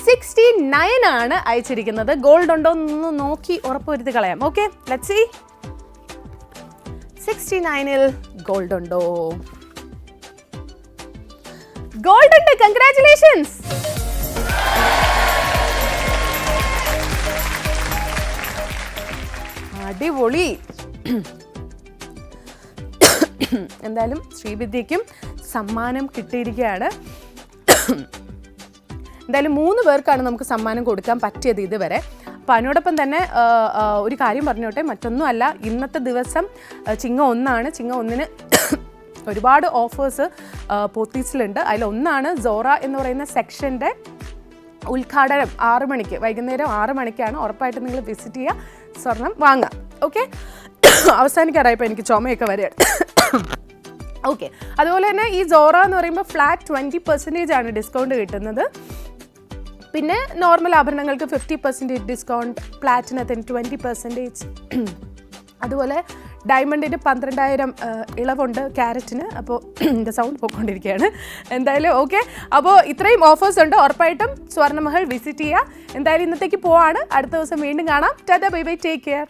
69 ആണ് അയച്ചിരിക്കുന്നത്. ഗോൾഡ് ഉണ്ടോ എന്ന് നോക്കി ഉറപ്പുവരുത്തി കളയാം. Okay, let's see. 69-ൽ ഗോൾഡ് ഉണ്ടോ? ഗോൾഡ് ഉണ്ട്. കൺഗ്രാറ്റുലേഷൻസ്. അടിപൊളി. എന്തായാലും ശ്രീവിദ്യയ്ക്കും സമ്മാനം കിട്ടിയിരിക്കുകയാണ്. എന്തായാലും 3 പേർക്കാണ് നമുക്ക് സമ്മാനം കൊടുക്കാൻ പറ്റിയത് ഇതുവരെ. അപ്പോൾ അതിനോടൊപ്പം തന്നെ ഒരു കാര്യം പറഞ്ഞോട്ടെ, മറ്റൊന്നുമല്ല, ഇന്നത്തെ ദിവസം ചിങ്ങ 1-ആണ്. ചിങ്ങ 1-ന് ഒരുപാട് ഓഫേഴ്സ് പോത്തീസിലുണ്ട്. അതിലൊന്നാണ് സോറ എന്ന് പറയുന്ന സെക്ഷൻ്റെ ഉദ്ഘാടനം 6 മണിക്ക്, വൈകുന്നേരം 6 മണിക്കാണ്. ഉറപ്പായിട്ട് നിങ്ങൾ വിസിറ്റ് ചെയ്യുക, സ്വർണം വാങ്ങാം. ഓക്കെ, അവസാനിക്കാറായപ്പോൾ എനിക്ക് ചുമയൊക്കെ വരികയാണ്. ഓക്കെ, അതുപോലെ തന്നെ ഈ സോറ എന്ന് പറയുമ്പോൾ ഫ്ലാറ്റ് 20% ആണ് ഡിസ്കൗണ്ട് കിട്ടുന്നത്. പിന്നെ നോർമൽ ആഭരണങ്ങൾക്ക് 50% ഡിസ്കൗണ്ട്, പ്ലാറ്റിനത്തിന് 20%, അതുപോലെ ഡയമണ്ടിന് 12,000 ഇളവുണ്ട് ക്യാരറ്റിന്. അപ്പോൾ എൻ്റെ സൗണ്ട് പോയിക്കൊണ്ടിരിക്കുകയാണ്. എന്തായാലും ഓക്കെ, അപ്പോൾ ഇത്രയും ഓഫേഴ്സ് ഉണ്ട്. ഉറപ്പായിട്ടും സ്വർണ്ണമഹൽ വിസിറ്റ് ചെയ്യുക. എന്തായാലും ഇന്നത്തേക്ക് പോവാണ്. അടുത്ത ദിവസം വീണ്ടും കാണാം. Tata, bye bye, take care.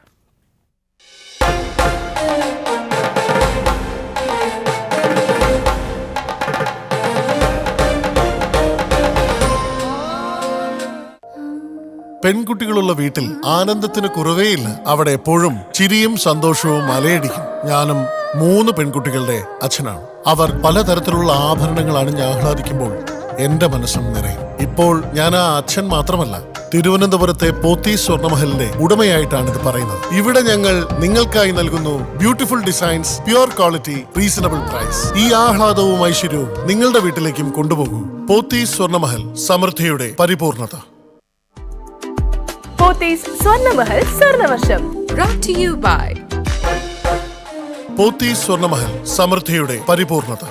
പെൺകുട്ടികളുള്ള വീട്ടിൽ ആനന്ദത്തിന് കുറവേയില്ല. അവിടെ എപ്പോഴും ചിരിയും സന്തോഷവും അലയടിക്കും. ഞാനും 3 പെൺകുട്ടികളുടെ അച്ഛനാണ്. അവർ പലതരത്തിലുള്ള ആഭരണങ്ങൾ അണിഞ്ഞ് ആഹ്ലാദിക്കുമ്പോൾ എന്റെ മനസ്സും നിറയും. ഇപ്പോൾ ഞാൻ ആ അച്ഛൻ മാത്രമല്ല, തിരുവനന്തപുരത്തെ പോത്തീസ് സ്വർണ്ണമഹലിന്റെ ഉടമയായിട്ടാണ് ഇത് പറയുന്നത്. ഇവിടെ ഞങ്ങൾ നിങ്ങൾക്കായി നൽകുന്നു beautiful designs, pure quality, reasonable price. ഈ ആഹ്ലാദവും ഐശ്വര്യവും നിങ്ങളുടെ വീട്ടിലേക്കും കൊണ്ടുപോകൂ. പോത്തീസ് സ്വർണ്ണമഹൽ, സമൃദ്ധിയുടെ പരിപൂർണത. Pothys Swarnamahal സ്വർണ്ണവർഷം brought to you by Pothys Swarnamahal, സമൃദ്ധിയുടെ പരിപൂർണത.